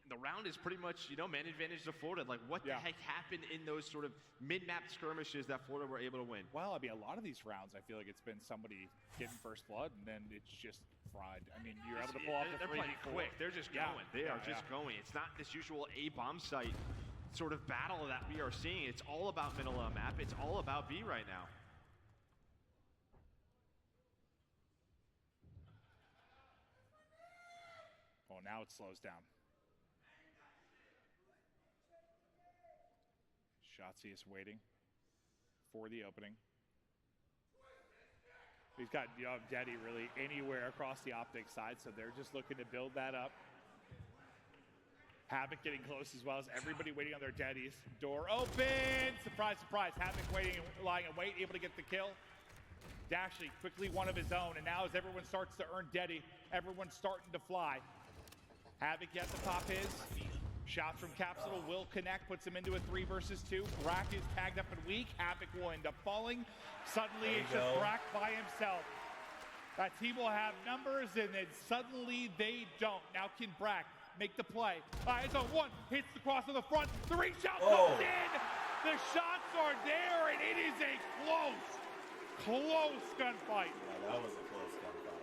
The round is pretty much, you know, man advantage to Florida. Like, what the heck happened in those sort of mid-map skirmishes that Florida were able to win? Well, I mean, a lot of these rounds, I feel like it's been somebody getting first blood, and then it's just fried. I mean, you're able to pull off the They're 3v4. playing quick. They're just going. They are just going. It's not this usual A bomb site sort of battle that we are seeing. It's all about middle of the map. It's all about B right now. Oh, now it slows down. Shotzi is waiting for the opening. He's got Daddy really anywhere across the OpTic side, so they're just looking to build that up. Havoc getting close as well as everybody waiting on their daddies. Door open! Surprise, surprise. Havoc waiting, lying in wait, able to get the kill. Dashley quickly one of his own, and now as everyone starts to earn daddy, everyone's starting to fly. Havoc at the top is. Shots from Capsule will connect, puts him into a 3 versus 2. Brack is tagged up and weak. Havoc will end up falling. Suddenly it's just Brack by himself. That team will have numbers, and then suddenly they don't. Now can Brack make the play? Eyes on one, hits the cross on the front. 3 shots goes in. The shots are there, and it is a close gunfight. Yeah, that was a close gunfight.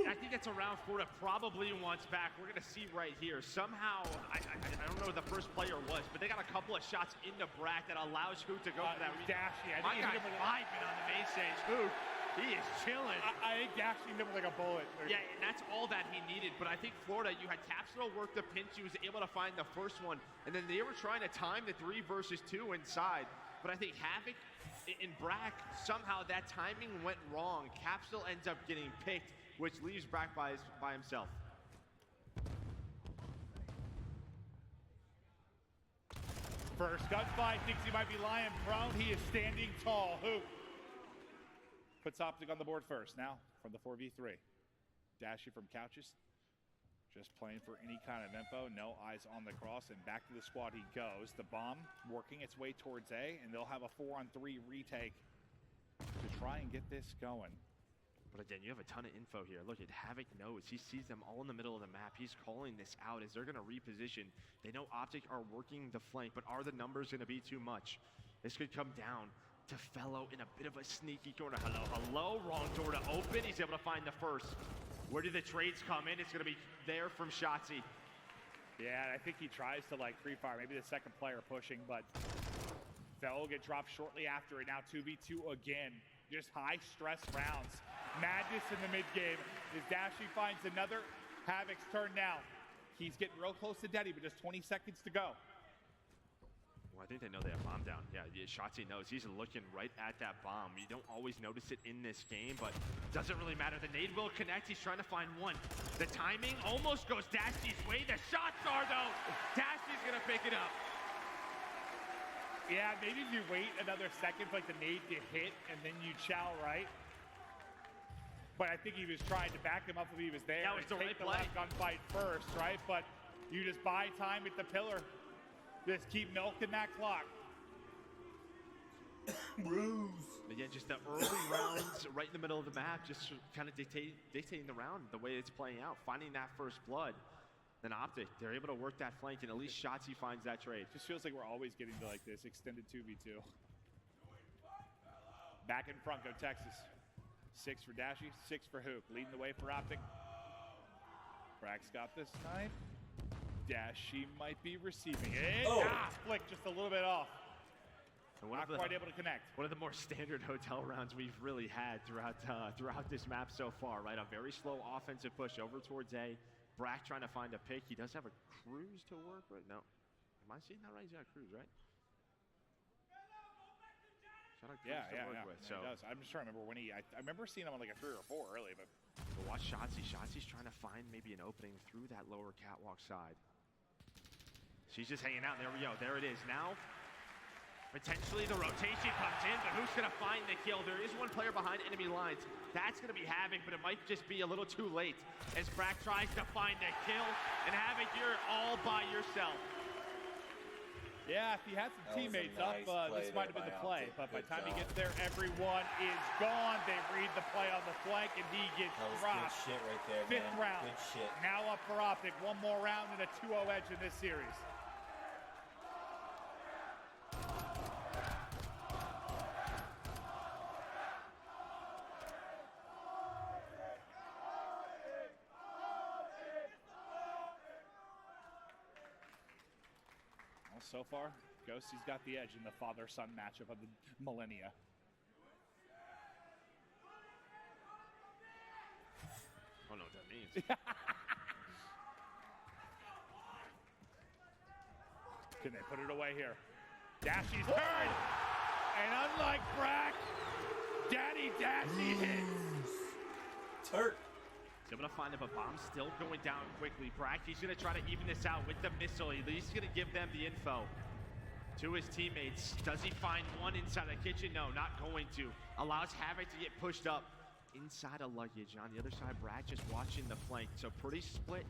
I think it's around Florida probably wants back. We're going to see right here. Somehow, I don't know who the first player was, but they got a couple of shots into Brack that allows Hoot to go for that. Dashy, I My think he hit guy's him with vibing on the main stage. Hoot, he is chilling. I think Dashy hit him with like a bullet. Yeah, and that's all that he needed. But I think Florida, you had Capsule work the pinch. He was able to find the first one. And then they were trying to time the 3 versus 2 inside. But I think Havoc in Brack, somehow that timing went wrong. Capsule ends up getting picked, which leaves Brack by himself. First gunfight, thinks he might be lying prone. He is standing tall. Hoop puts OpTic on the board first. Now from the 4v3. Dashy from couches. Just playing for any kind of info. No eyes on the cross, and back to the squad he goes. The bomb working its way towards A, and they'll have a 4-on-3 retake to try and get this going. But again, you have a ton of info here. Look at Havoc knows. He sees them all in the middle of the map. He's calling this out as they're going to reposition. They know OpTic are working the flank, but are the numbers going to be too much? This could come down to Fellow in a bit of a sneaky corner. Hello, wrong door to open. He's able to find the first. Where do the trades come in? It's going to be there from Shotzi. Yeah, I think he tries to like free fire. Maybe the second player pushing, but Fellow will get dropped shortly after it. Now 2v2 again. Just high stress rounds. Madness in the mid game as Dashy finds another. Havoc's turn now. He's getting real close to Daddy, but just 20 seconds to go. Well, I think they know they have bomb down. Yeah, Shotzi knows. He's looking right at that bomb. You don't always notice it in this game, but doesn't really matter. The nade will connect. He's trying to find one. The timing almost goes Dashy's way. The shots are, though. Dashy's going to pick it up. Yeah, maybe if you wait another second for like the nade to hit, and then you chow right. But I think he was trying to back him up if he was there. That was the right take the play. left gunfight first, right? But you just buy time at the pillar. Just keep milking that clock. Bruce. But yeah, just the early rounds right in the middle of the map, just kind of dictating the round, the way it's playing out, finding that first blood. Then OpTic, they're able to work that flank, and at least Shotzi finds that trade. Just feels like we're always getting to like this extended 2v2. Back in front, go Texas. 6 for Dashy, 6 for Hoop. Leading the way for OpTic. Brack's got this snipe. Dashy might be receiving it. Flick just a little bit off. Not quite able to connect. One of the more standard hotel rounds we've really had throughout this map so far, right? A very slow offensive push over towards A. Brack trying to find a pick. He does have a cruise to work with. No. Am I seeing that right? He's got a cruise, right? Yeah. So He does. I'm just trying to remember when I remember seeing him on like a 3 or 4 early, but watch Shotzi. Shotzi's trying to find maybe an opening through that lower catwalk side. She's just hanging out. There we go. There it is. Now, potentially the rotation comes in, but who's going to find the kill? There is one player behind enemy lines. That's going to be Havoc, but it might just be a little too late as Brack tries to find the kill. And Havoc, you're all by yourself. yeah, if he had some teammates nice up, this might have been the play. But by the time he gets there, everyone is gone. They read the play on the flank, and he gets That was dropped. good shit right there, 5th man. round. Good shit. Now up for OpTic. One more round and a 2-0 edge in this series. So far, Ghosty's got the edge in the father-son matchup of the millennia. I don't know what that means. Can they put it away here? Dashy's turn! And unlike Brack, Daddy Dashy hits! Turk. He's able to find it, but bomb's still going down quickly. Brack, he's going to try to even this out with the missile. At least he's going to give them the info to his teammates. Does he find one inside the kitchen? No, not going to. Allows Havoc to get pushed up inside of luggage. On the other side, Brack just watching the flank. So pretty split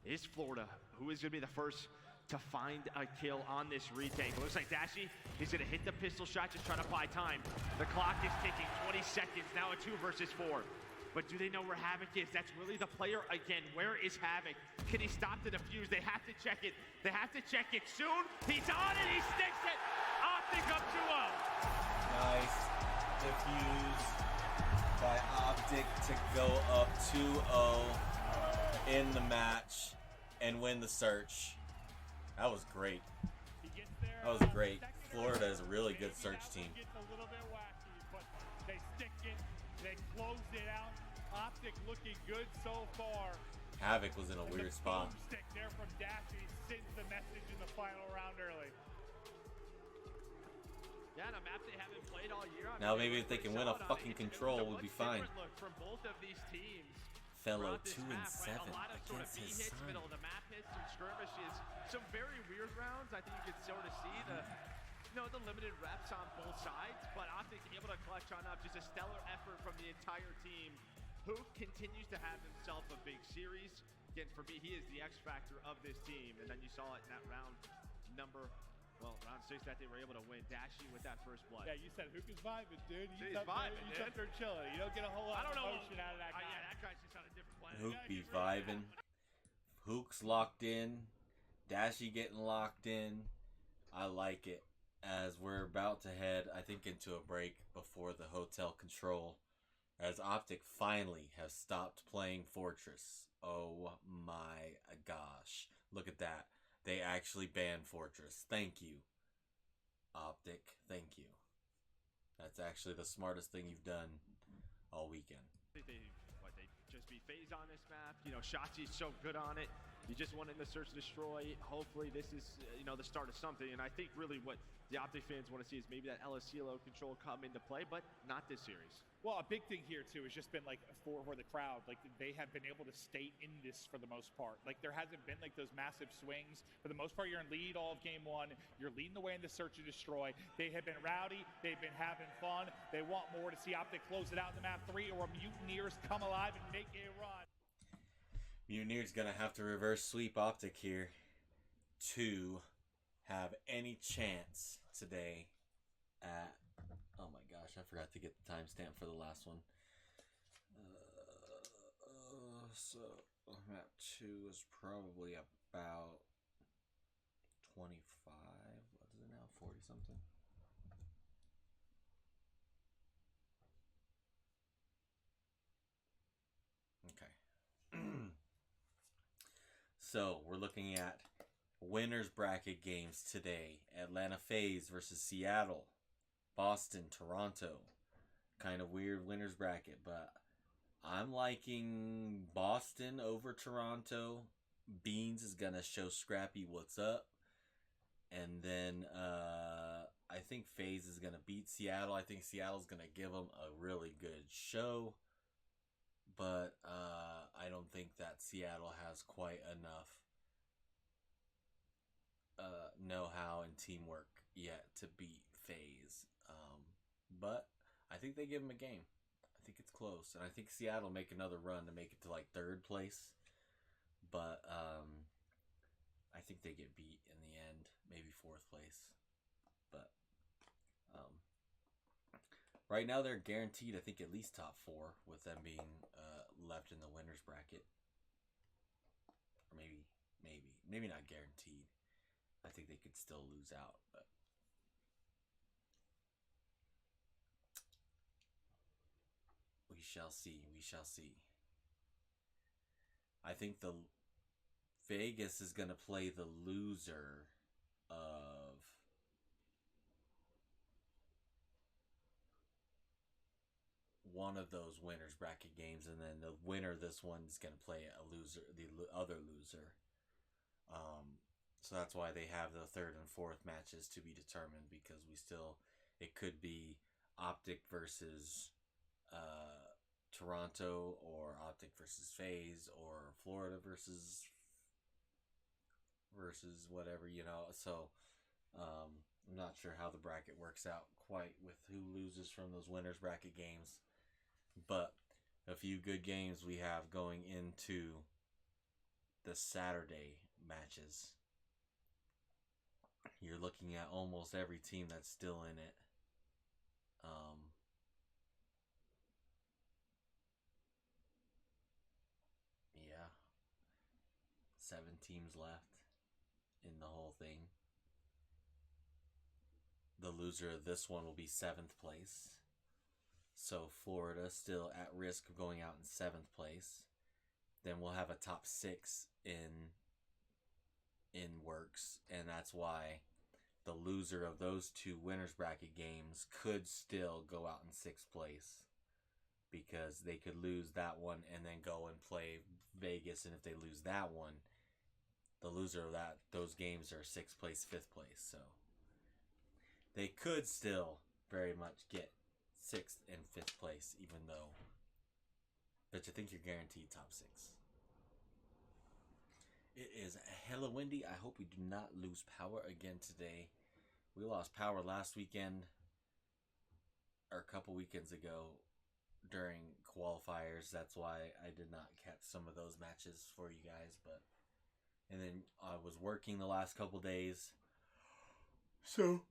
is Florida. Who is going to be the first to find a kill on this retake? It looks like Dashy, he's going to hit the pistol shot, just trying to buy time. The clock is ticking, 20 seconds. Now a 2 versus 4. But do they know where Havoc is? That's really the player again. Where is Havoc? Can he stop the defuse? They have to check it. They have to check it soon. He's on it. He sticks it. OpTic up 2-0. Nice defuse by OpTic to go up 2-0 in the match and win the search. That was great. That was great. Florida is a really good search team. Gets a little bit wacky, but they stick it. They close it out. OpTic looking good so far. Havoc was in a weird spot. Stick there from Dashy sends the message in the final round early. Yeah, and a map they haven't played all year. Now maybe if they can win a fucking control, we'll be fine. Look from both of these teams. Fellow throughout this 2 and map, 7 right? A lot of sort of against B his hits, son. middle of the map hits, some skirmishes, some very weird rounds. I think you can sort of see the limited reps on both sides, but OpTic able to clutch on up. Just a stellar effort from the entire team. Who continues to have himself a big series. Again, for me, he is the X factor of this team. And then you saw it in that round 6 that they were able to win. Dashy with that first blood. Yeah, you said Hook is vibing, dude. He's vibing, He's up there chilling. You don't get a whole lot of emotion out of that guy. Yeah, that guy's just on a different planet. Hook be vibing. Hook's locked in. Dashy getting locked in. I like it. As we're about to head, I think, into a break before the hotel control. As OpTic finally has stopped playing Fortress. Oh my gosh. Look at that. They actually banned Fortress. Thank you, OpTic. Thank you. That's actually the smartest thing you've done all weekend. They just beat FaZe on this map. Shotzi's so good on it. You just want in the search and destroy. Hopefully this is, the start of something. And I think really what the OpTic fans want to see is maybe that LSCLO control come into play, but not this series. Well, a big thing here too has just been like for the crowd, like they have been able to stay in this for the most part. Like there hasn't been like those massive swings. For the most part, you're in lead all of game one. You're leading the way in the search and destroy. They have been rowdy. They've been having fun. They want more to see OpTic close it out in the map 3 or Mutineers come alive and make a run. Mutineers gonna have to reverse sweep OpTic here to have any chance today at, oh my gosh, I forgot to get the timestamp for the last one. So map 2 is probably about 25. What is it now? 40 something. Okay. So we're looking at winners bracket games today. Atlanta FaZe versus Seattle. Boston, Toronto. Kind of weird winners bracket, but I'm liking Boston over Toronto. Beans is going to show Scrappy what's up. And then I think FaZe is going to beat Seattle. I think Seattle's going to give them a really good show. But I don't think that Seattle has quite enough know-how and teamwork yet to beat FaZe. But I think they give them a game. I think it's close. And I think Seattle make another run to make it to like 3rd place. But I think they get beat in the end. Maybe 4th place. But right now they're guaranteed, I think, at least top 4 with them being left in the winners bracket. Or maybe not guaranteed. I think they could still lose out, but we shall see. We shall see. I think the Vegas is going to play the loser of one of those winners bracket games, and then the winner of this one is going to play the other loser. So that's why they have the 3rd and 4th matches to be determined, because it could be OpTic versus Toronto, or OpTic versus FaZe, or Florida versus whatever, So I'm not sure how the bracket works out quite with who loses from those winners bracket games, but a few good games we have going into the Saturday matches. You're looking at almost every team that's still in it. 7 teams left in the whole thing. The loser of this one will be 7th place. So Florida still at risk of going out in 7th place. Then we'll have a top 6 in works, and that's why the loser of those 2 winners bracket games could still go out in 6th place, because they could lose that one and then go and play Vegas, and if they lose that one, the loser of those games are 6th place, 5th place. So they could still very much get 6th and 5th place, even though, but you think you're guaranteed top 6. It is hella windy. I hope we do not lose power again today. We lost power last weekend, or a couple weekends ago, during qualifiers. That's why I did not catch some of those matches for you guys. And then I was working the last couple days, so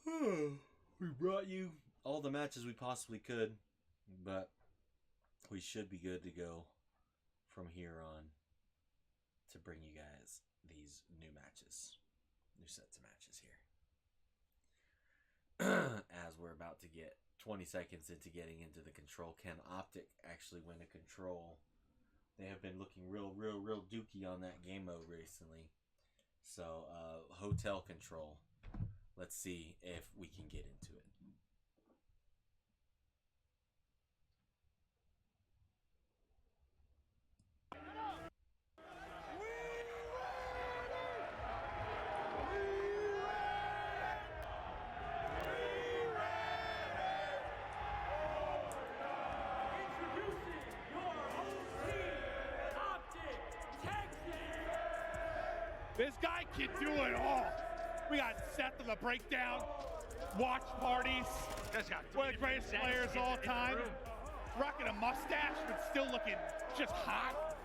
we brought you all the matches we possibly could, but we should be good to go from here on to bring you guys these new sets of matches here. As we're about to get 20 seconds into getting into the control. Can OpTic actually win a control? They have been looking real dookie on that game mode recently. So, hotel control. Let's see if we can get into it. This guy can do it all. We got Seth on the breakdown, watch parties, one of the greatest players of all time, rocking a mustache but still looking just hot.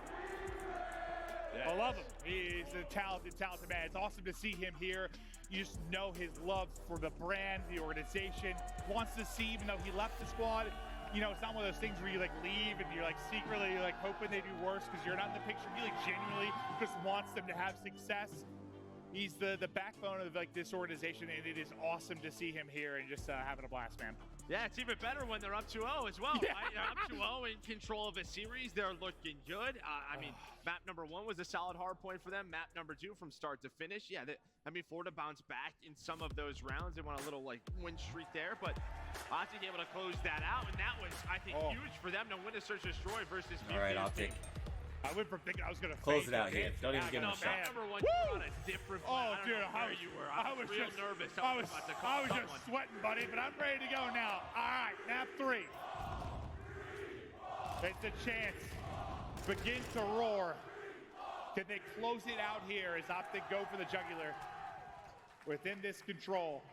I love him. He's a talented man. It's awesome to see him here. You just know his love for the brand, the organization, wants to see, even though he left the squad, you know, it's not one of those things where you like leave and you're like secretly like hoping they do worse because you're not in the picture. He like genuinely just wants them to have success. He's the backbone of like this organization, and it is awesome to see him here and just having a blast, man. Yeah, it's even better when they're up 2-0 as well. Yeah. Right? They're up 2-0 in control of a series. They're looking good. I mean, map number 1 was a solid hard point for them. Map number 2 from start to finish. Yeah, Florida bounced back in some of those rounds. They went a little like win streak there, but OpTic able to close that out, and that was, I think, huge for them to win a search and destroy versus All right, OpTic. I went from thinking I was going to close it out here. Don't even give him a shot. Number 1, you were on a different Oh, dude, I was real nervous. I was just sweating, buddy, but I'm ready to go now. All right, map 3. It's a chance. Begin to roar. Can they close it out here as OpTic go for the jugular within this control?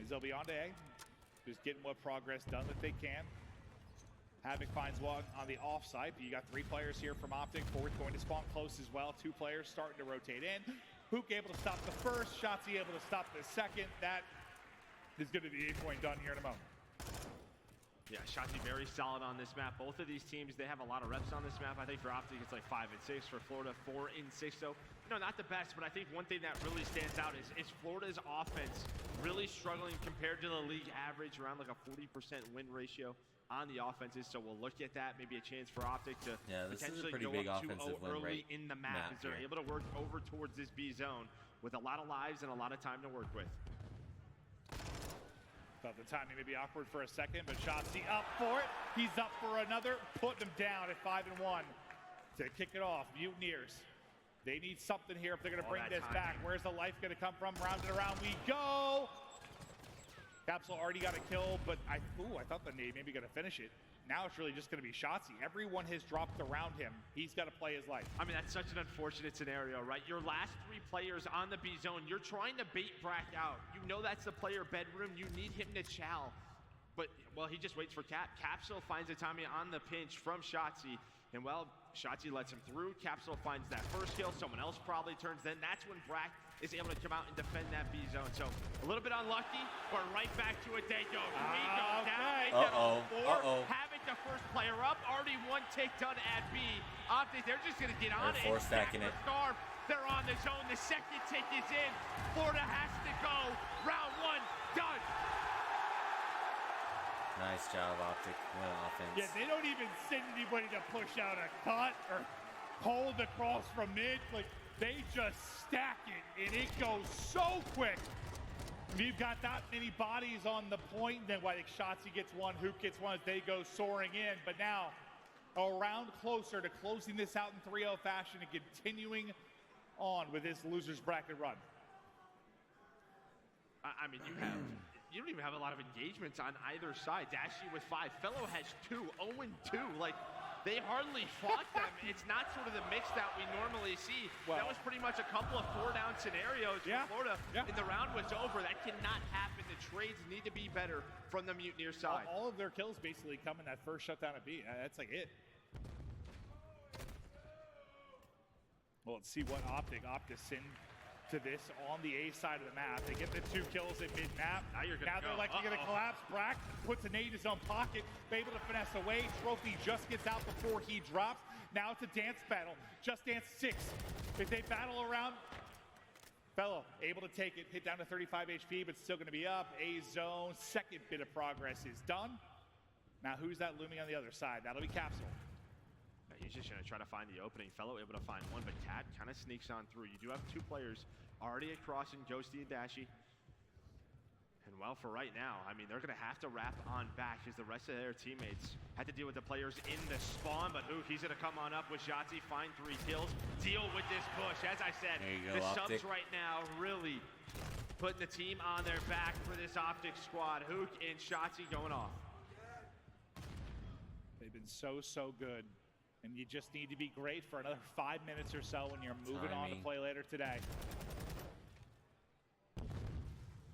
As they'll be on to A, just getting what progress done that they can. Havoc finds one on the offside, but you got 3 players here from OpTic. Fourth going to spawn close as well. 2 players starting to rotate in. Hook able to stop the first. Shotzi able to stop the second. That is going to be 8-point done here in a moment. Yeah, Shotzi very solid on this map. Both of these teams, they have a lot of reps on this map. I think for OpTic, it's like 5 and 6. For Florida, 4 and 6. So, you know, not the best, but I think one thing that really stands out is Florida's offense really struggling compared to the league average, around like a 40% win ratio on the offenses. So we'll look at that. Maybe a chance for OpTic to potentially go up 2-0 early in the map as they're able to work over towards this B zone with a lot of lives and a lot of time to work with. Thought the timing may be awkward for a second, but Shotzi up for it. He's up for another, putting him down at 5 and 1 to kick it off. Mutineers, they need something here if they're going to bring this back. Where's the life going to come from? Round and around we go. Capsule already got a kill, but I thought the nade maybe going to finish it. Now it's really just going to be Shotzi. Everyone has dropped around him. He's got to play his life. I mean, that's such an unfortunate scenario, right? Your last 3 players on the B zone, you're trying to bait Brack out. You know that's the player bedroom. You need him to chow. But, well, he just waits for Cap. Capsule finds Itami on the pinch from Shotzi. And, well, Shotzi lets him through. Capsule finds that first kill. Someone else probably turns. Then that's when Brack is able to come out and defend that B zone. So a little bit unlucky, but right back to it they go. We go down. Havoc to first player up. Already one take done at B. OpTic, they're just going to get on it. They're stacking it. Scarf. They're on the zone. The second take is in. Florida has to go. Round one, done. Nice job, OpTic. What an offense. Yeah, they don't even send anybody to push out a cut or hold across from mid. Like, they just stack it, and it goes so quick. If you've got that many bodies on the point, then I think Shotzi gets one, Hook gets one as they go soaring in. But now, a round closer to closing this out in 3-0 fashion and continuing on with this loser's bracket run. I mean, you don't even have a lot of engagements on either side. Dashy with 5. Fellow has 2, 0-2. Like, they hardly fought them. It's not sort of the mix that we normally see. Well, that was pretty much a couple of 4-down scenarios for Florida. And the round was over. That cannot happen. The trades need to be better from the Mutineer side. All of their kills basically come in that first shutdown of B. That's like it. Well, let's see what OpTic send to this on the A side of the map. They get the 2 kills at mid-map. Now they're likely going to collapse. Brack puts a nade in his own pocket, able to finesse away. Trophy just gets out before he drops. Now it's a dance battle. Just Dance 6. If they battle around, Fellow able to take it, hit down to 35 HP, but still going to be up. A zone, second bit of progress is done. Now who's that looming on the other side? That'll be Capsule. He's just going to try to find the opening. Fellow able to find one, but Cat kind of sneaks on through. You do have 2 players already across in Ghosty and Dashy. And well, for right now, I mean, they're going to have to wrap on back as the rest of their teammates had to deal with the players in the spawn. But Hook, he's going to come on up with Shotzi, find 3 kills, deal with this push. As I said, There you go, the OpTic. subs right now really putting the team on their back for this OpTic squad. Hook and Shotzi going off. They've been so good. And you just need to be great for another 5 minutes or so when you're moving on to play later today.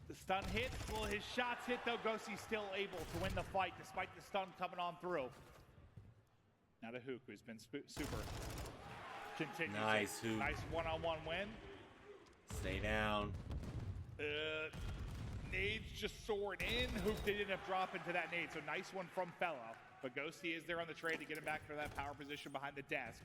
The stun hits. Will his shots hit though? Ghosty's still able to win the fight despite the stun coming on through. Now to Hook, who's been super. Continues. Nice, Hook. Nice one-on-one win. Stay down. Nades just soared in. Hook did end up dropping to that nade, so nice one from Fellow. But Ghosty is there on the trade to get him back for that power position behind the desk.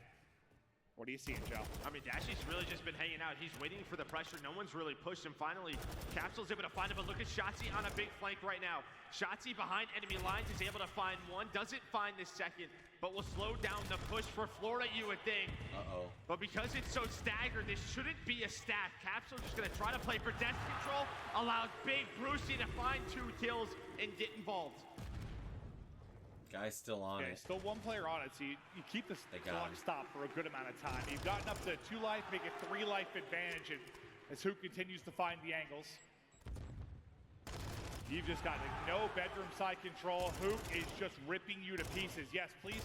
What are you seeing, Joe? I mean, Dashy's really just been hanging out. He's waiting for the pressure. No one's really pushed him. Finally, Capsule's able to find him, but look at Shotzi on a big flank right now. Shotzi behind enemy lines is able to find one. Doesn't find the second, but will slow down the push for Florida, you would think. Uh-oh. But because it's so staggered, this shouldn't be a stat. Capsule just going to try to play for death control. Allows Big Brucey to find 2 kills and get involved. Guy's still on it. Still 1 player on it, so you keep the clock stop for a good amount of time. You've gotten up to 2 life, make it 3 life advantage, and as Hook continues to find the angles. You've just got no bedroom side control. Hook is just ripping you to pieces. Yes, please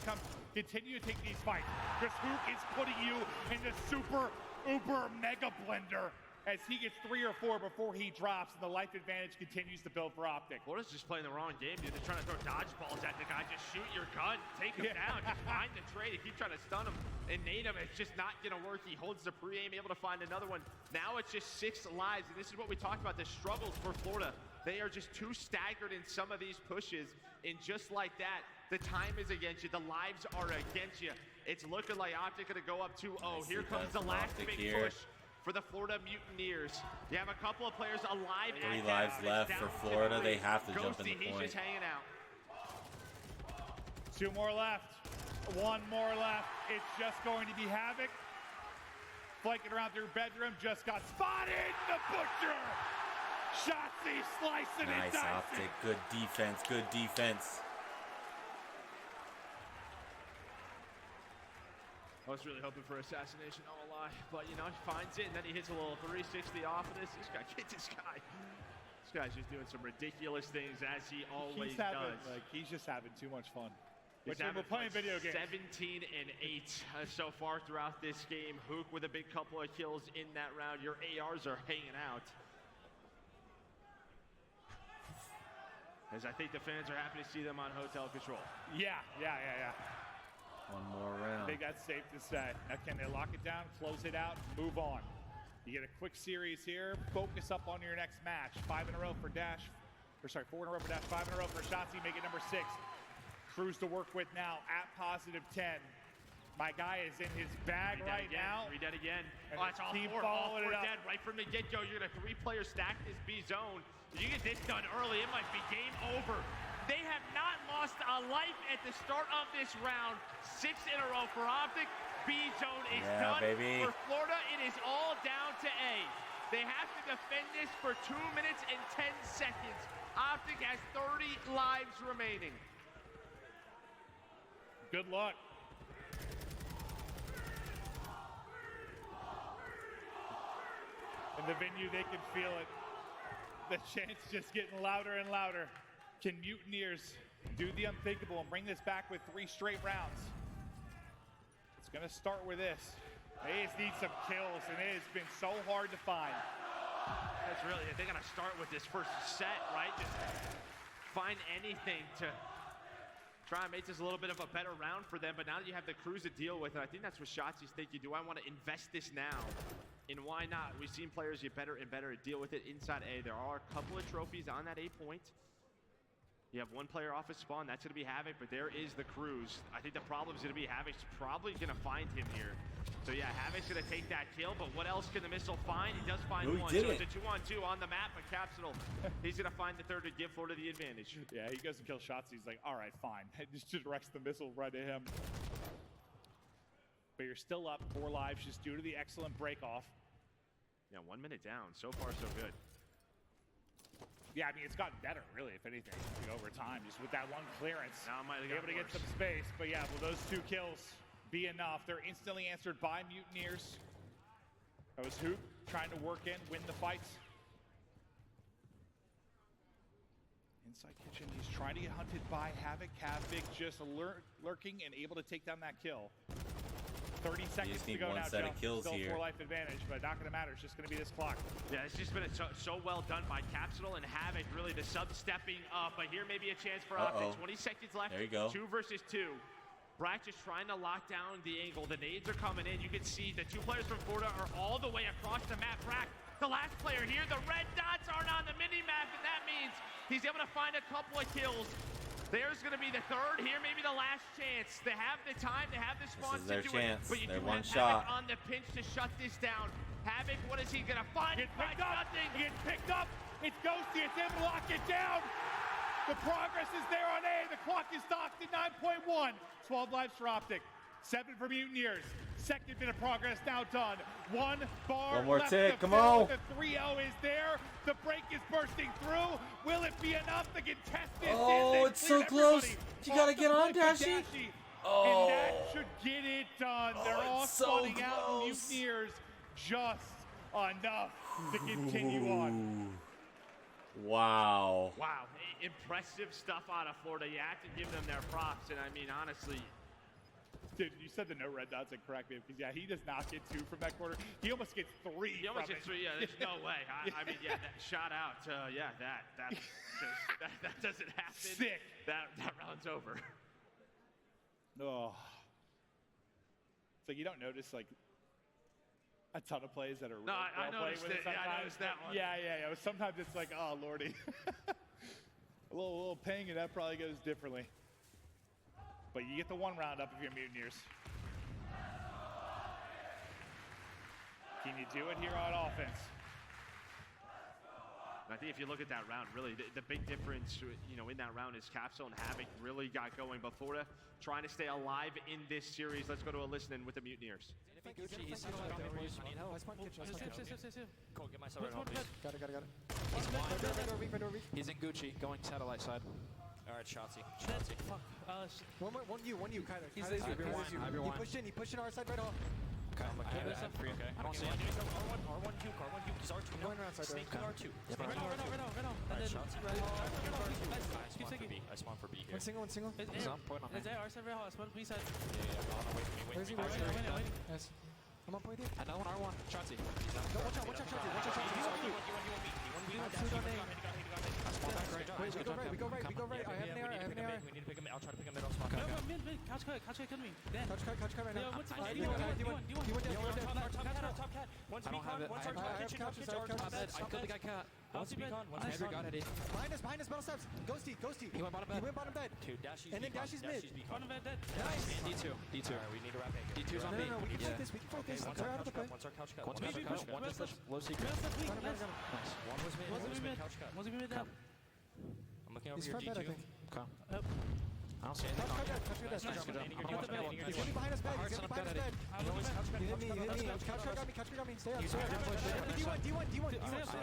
continue to take these fights, because Hook is putting you in the super uber mega blender as he gets 3 or 4 before he drops, and the life advantage continues to build for OpTic. Florida's just playing the wrong game, dude. They're trying to throw dodgeballs at the guy. Just shoot your gun, take him down, just find the trade. They keep trying to stun him and nade him. It's just not gonna work. He holds the pre-aim, able to find another one. Now it's just 6 lives, and this is what we talked about, the struggles for Florida. They are just too staggered in some of these pushes, and just like that, the time is against you, the lives are against you. It's looking like OpTic gonna go up 2-0. Here comes the last big push for the Florida Mutineers. You have a couple of players alive. 3 lives left for Florida. They have to jump in the He's point. just hanging out. 2 more left. 1 more left. It's just going to be Havoc. Flanking around through bedroom. Just got spotted. The Butcher. Shotzi slicing and Nice dicing. OpTic. Good defense. Good defense. I was really hoping for assassination, I won't lie. But, you know, he finds it, and then he hits a little 360 off of this. This guy, get this guy. This guy's just doing some ridiculous things, as he always does. He's just having too much fun. He's We're playing video games. 17-8 so far throughout this game. Hook with a big couple of kills in that round. Your ARs are hanging out. As I think the fans are happy to see them on hotel control. Yeah. 1 more round. I think that's safe to say. Now, can they lock it down, close it out, move on? You get a quick series here. Focus up on your next match. 5 in a row for Dash. Or sorry, 4 in a row for Dash. 5 in a row for Shotzi. Make it number 6. Cruz to work with now at +10. My guy is in his bag right now. Read that again. And Oh, it's all team four following it up. dead right from the get-go. You're going to 3-player stack this B zone. If you get this done early, it might be game over. They have not lost a life at the start of this round. 6 in a row for OpTic. B zone is done. Baby. For Florida, it is all down to A. They have to defend this for 2 minutes and 10 seconds. OpTic has 30 lives remaining. Good luck. In the venue, they can feel it. The chant's just getting louder and louder. Can Mutineers do the unthinkable and bring this back with 3 straight rounds? It's gonna start with this. They just need some kills, and it has been so hard to find. That's really it. They got to start with this first set, right? Just find anything to try and make this a little bit of a better round for them. But now that you have the Cruz to deal with, and I think that's what Shotzi's thinking. Do I want to invest this now? And why not? We've seen players get better and better at deal with it inside A. There are a couple of trophies on that A point. You have 1 player off his spawn. That's going to be Havoc, but there is the Cruz. I think the problem is going to be Havoc's probably going to find him here. So yeah, Havoc's going to take that kill, but what else can the missile find? He does find one. So it's a 2-on-2 on the map, but Capsule, he's going to find the third to give Florida the advantage. Yeah, he goes and kills shots. He's like, all right, fine. Just directs the missile right at him. But you're still up 4 lives just due to the excellent break off. Yeah, 1 minute down. So far, so good. Yeah, I mean, it's gotten better, really, if anything, over time, just with that 1 clearance. Now it might have be gotten able to get worse. some space. But yeah, will those 2 kills be enough? They're instantly answered by Mutineers. That was Hoop trying to work in, win the fights. Inside kitchen, he's trying to get hunted by Havoc. Havoc just lurking and able to take down that kill. 30 seconds to go now, set of kills still here. 4 life advantage, but not going to matter. It's just going to be this clock. Yeah, it's just been so well done by Capsule and Havoc, really the sub-stepping up. But here may be a chance for OpTic. 20 seconds left. There you go. 2 versus 2. Brack just trying to lock down the angle. The nades are coming in. You can see the 2 players from Florida are all the way across the map. Brack, the last player here. The red dots aren't on the mini-map, and that means he's able to find a couple of kills. There's going to be the 3rd. Here may be the last chance. They have the time. They have the spawns to do it. But you do have Havoc on the pinch to shut this down. Havoc, what is he going to find? He gets picked up. It's Ghosty. It's able to lock it down. The progress is there on A. The clock is docked at 9.1. 12 lives for OpTic. 7 for Mutineers. Second bit of progress now done. 1 bar 1 more left tick. to Come fill. on. The 3-0 is there. The break is bursting through. Will it be enough to contest this? Oh, it's so close. You got to get on, Dashi. And that should get it done. They're all it's so spawning out. Mutineers just enough to continue on. Wow. Wow, impressive stuff out of Florida. You have to give them their props, and I mean, honestly. Dude, you said the no red dots incorrect, man, because yeah, he does not get 2 from that quarter. He almost gets 3. He almost gets 3. Yeah, there's no way. I mean, yeah, that shout out. Yeah, that doesn't happen. Sick. That round's over. Oh. It's like you don't notice like a ton of plays that are No, I noticed it. Yeah, I noticed that one. Yeah. Sometimes it's like, oh lordy. a little ping, and that probably goes differently. But you get the 1 round up if you're Mutineers. Can you do it here on offense? I think if you look at that round, really, the big difference, in that round is Capsule and Havoc really got going. But Florida trying to stay alive in this series. Let's go to a listening with the Mutineers. Cool, get my side right on me. Got it. He's in Gucci, going satellite side. Alright, Shotzi. Fuck. One you, kind of. He's rewind. He pushed in our side right off. Okay, I have free, okay. I don't see him. R1 Duke, he's R2. I'm going around side Snake to R2. Right now. Alright, Shotzi. Keep taking. I spawn for B here. One single. He's on point on Is there our side right? Spawn B side. Yeah, wait for me. Waiting. Yes. I'm on point here. Another one, R1. Shotzi. Watch out, Shotzi. We go right. I have an AR. We need to pick him. I'll try to pick him middle spawn. Mid. Couch cut killed me. Then. Couch cut right Yo, now. what's the D1, D1? Top cat. One I don't speak have on, it. one I charge, have one kitchen, one couches, kitchen, I have one couches. bed, I killed the guy cat. one speak on, one Andrew speak got on. it. Behind us, metal steps. Ghosty. He went bottom bed. He went bottom bed. Two, Dashy's And then beacon, Dashy's mid. beacon. Bottom bed dead. Nice. D2. D2. Alright, we need to wrap it. D2's on me. No, we can Yeah. fight this. We can fight this. One's Clear our out of the couch cut, pit. one's our couch cut. One's One's pushing our couch. couch cut. One just pushed low secret. Middle step weak. Got him, Let's. got him. Nice. One was mid, One's one was mid. mid, couch cut. One's mid down. I'm looking over He's your front bed, I D2. think. Okay. Up. I don't see anything Couch on cut you. dead. Couch cut dead. Nice, Nice. good job. I'm gonna watch the wall. He's gonna be behind us bed. He's Heart's gonna be on behind us bed, bed. I was Couch cut got me. Couch cut got me. Stay up. Stay up. D1.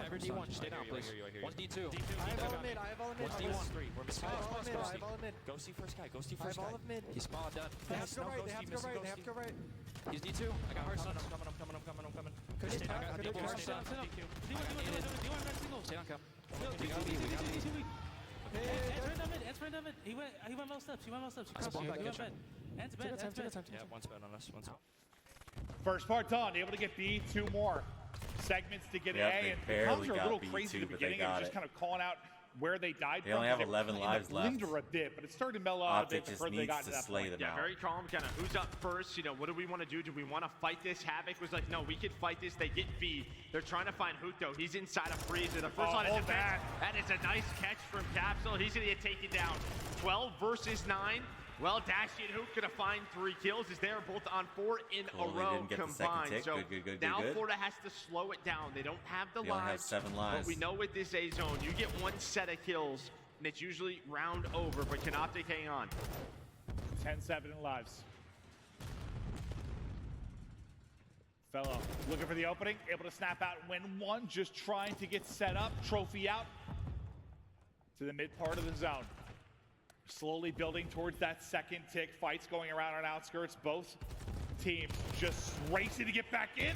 Every D1, stay down, please. One's D2. I have all of mid. I have all of mid. One's I D1. We're missing have all all of mid. I have all of mid. Ghosty first guy, Ghosty I have first guy. all of mid. He's small dead. They have to go right. They have to go right. They have to go right. He's D2. I got hearts on him. I'm coming. Could Stay you down, back? Could you D1, back? stay down. D1 red single. Stay on cap. Yo, D2 weak. Hey, Ants ran down mid. He went low steps. He went I crossed. spawned He back went kitchen. bed. Ants Take your bed. time. Ants Take your bed. time. Yeah, one's bad on us, one's out. First part done, able to get B, 2 more segments to get Yep, A, they and the barely comms are a got little B crazy too, at the but they beginning and got just it. kind of calling out where they died They from. only have 'cause they 11 were kind lives of left. linger a bit, but it started to mellow out a bit OpTic the just further they needs got to to that slay point. them Yeah, out. very calm. Kind of who's up first? You know, what do we want to do? Do we want to fight this? Havoc was like, no, we can fight this. They get B. They're trying to find Huto. He's inside a freezer. The first line of hold defense. That is a nice catch from Capsule. He's going to get taken down. 12 versus 9. Well, Dashy and Hook going to find 3 kills as they're both on 4 in Cool, a they row didn't get the second combined. tick. So Good. now Florida has to slow it down. They don't have the They only have lives. 7 But lives. we know with this A zone, you get 1 set of kills, and it's usually round over. But can OpTic hang on? 10-7 in lives. Fellow looking for the opening, able to snap out and win one, just trying to get set up. Trophy out to the mid part of the zone. Slowly building towards that second tick. Fights going around on outskirts. Both teams just racing to get back in.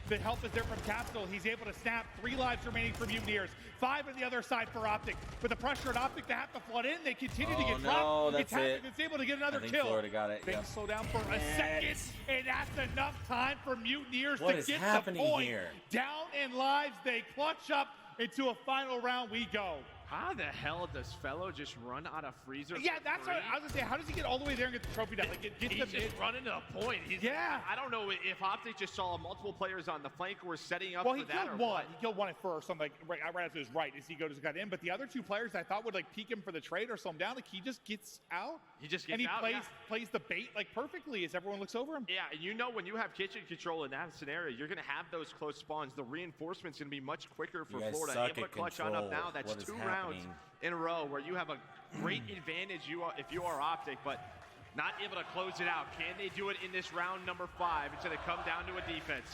The help is there from Capsule. He's able to snap. 3 lives remaining for Mutineers. 5 on the other side for OpTic. With the pressure at OpTic to have to flood in, they continue to get no, dropped. that's it. It's able to get another I think kill. Florida got it. Things Yep. slow down for a second, and that's enough time for Mutineers What to is get happening the point. here? Down in lives, they clutch up into a final round. We go. How the hell does Fellow just run out of freezer? Yeah, for that's free? what I was gonna say. How does he get all the way there and get the trophy down? Like, get He's the just running to the point. Yeah. I don't know if OpTic just saw multiple players on the flank who were setting up Well, for he that or killed one. what. He killed one at first. I'm like, right after his right as he got in. But the other 2 players I thought would like peek him for the trade or slow him down. Like he just gets out. He just and gets he out, plays the bait like perfectly as everyone looks over him. Yeah, and you know when you have kitchen control in that scenario, you're going to have those close spawns. The reinforcement's going to be much quicker for You guys Florida. suck Able to at clutch on up control. now. That's What is 2 happening? rounds in a row where you have a great advantage if you are OpTic, but not able to close it out. Can they do it in this round number 5? It's going to come down to a defense.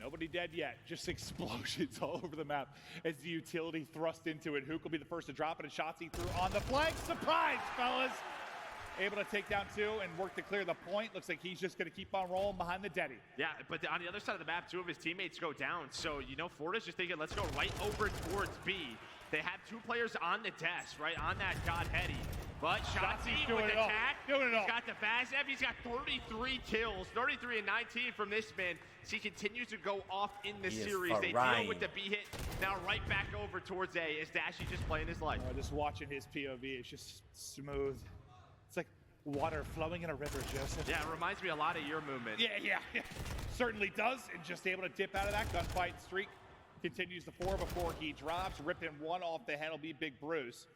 Nobody dead yet. Just explosions all over the map as the utility thrust into it. Hook will be the first to drop it, and Shotzi through on the flank. Surprise, fellas! Able to take down 2 and work to clear the point. Looks like he's just going to keep on rolling behind the Deddy. Yeah, but on the other side of the map, 2 of his teammates go down. So, you know, Florida's just thinking, let's go right over towards B. They have 2 players on the desk, right, on that Godheady. But Shotzi doing with it the all. attack. Doing it all. He's got the Vazev. He's got 33 kills, 33 and 19 from this man. So he continues to go off in the He is series. They frying. deal with the B hit. Now right back over towards A as Dashy just playing his life. Just watching his POV, it's just smooth. It's like water flowing in a river, Joseph. Yeah, it reminds me a lot of your movement. Yeah. Certainly does. And just able to dip out of that gunfight streak. Continues the 4 before he drops. Ripping 1 off the head will be Big Bruce.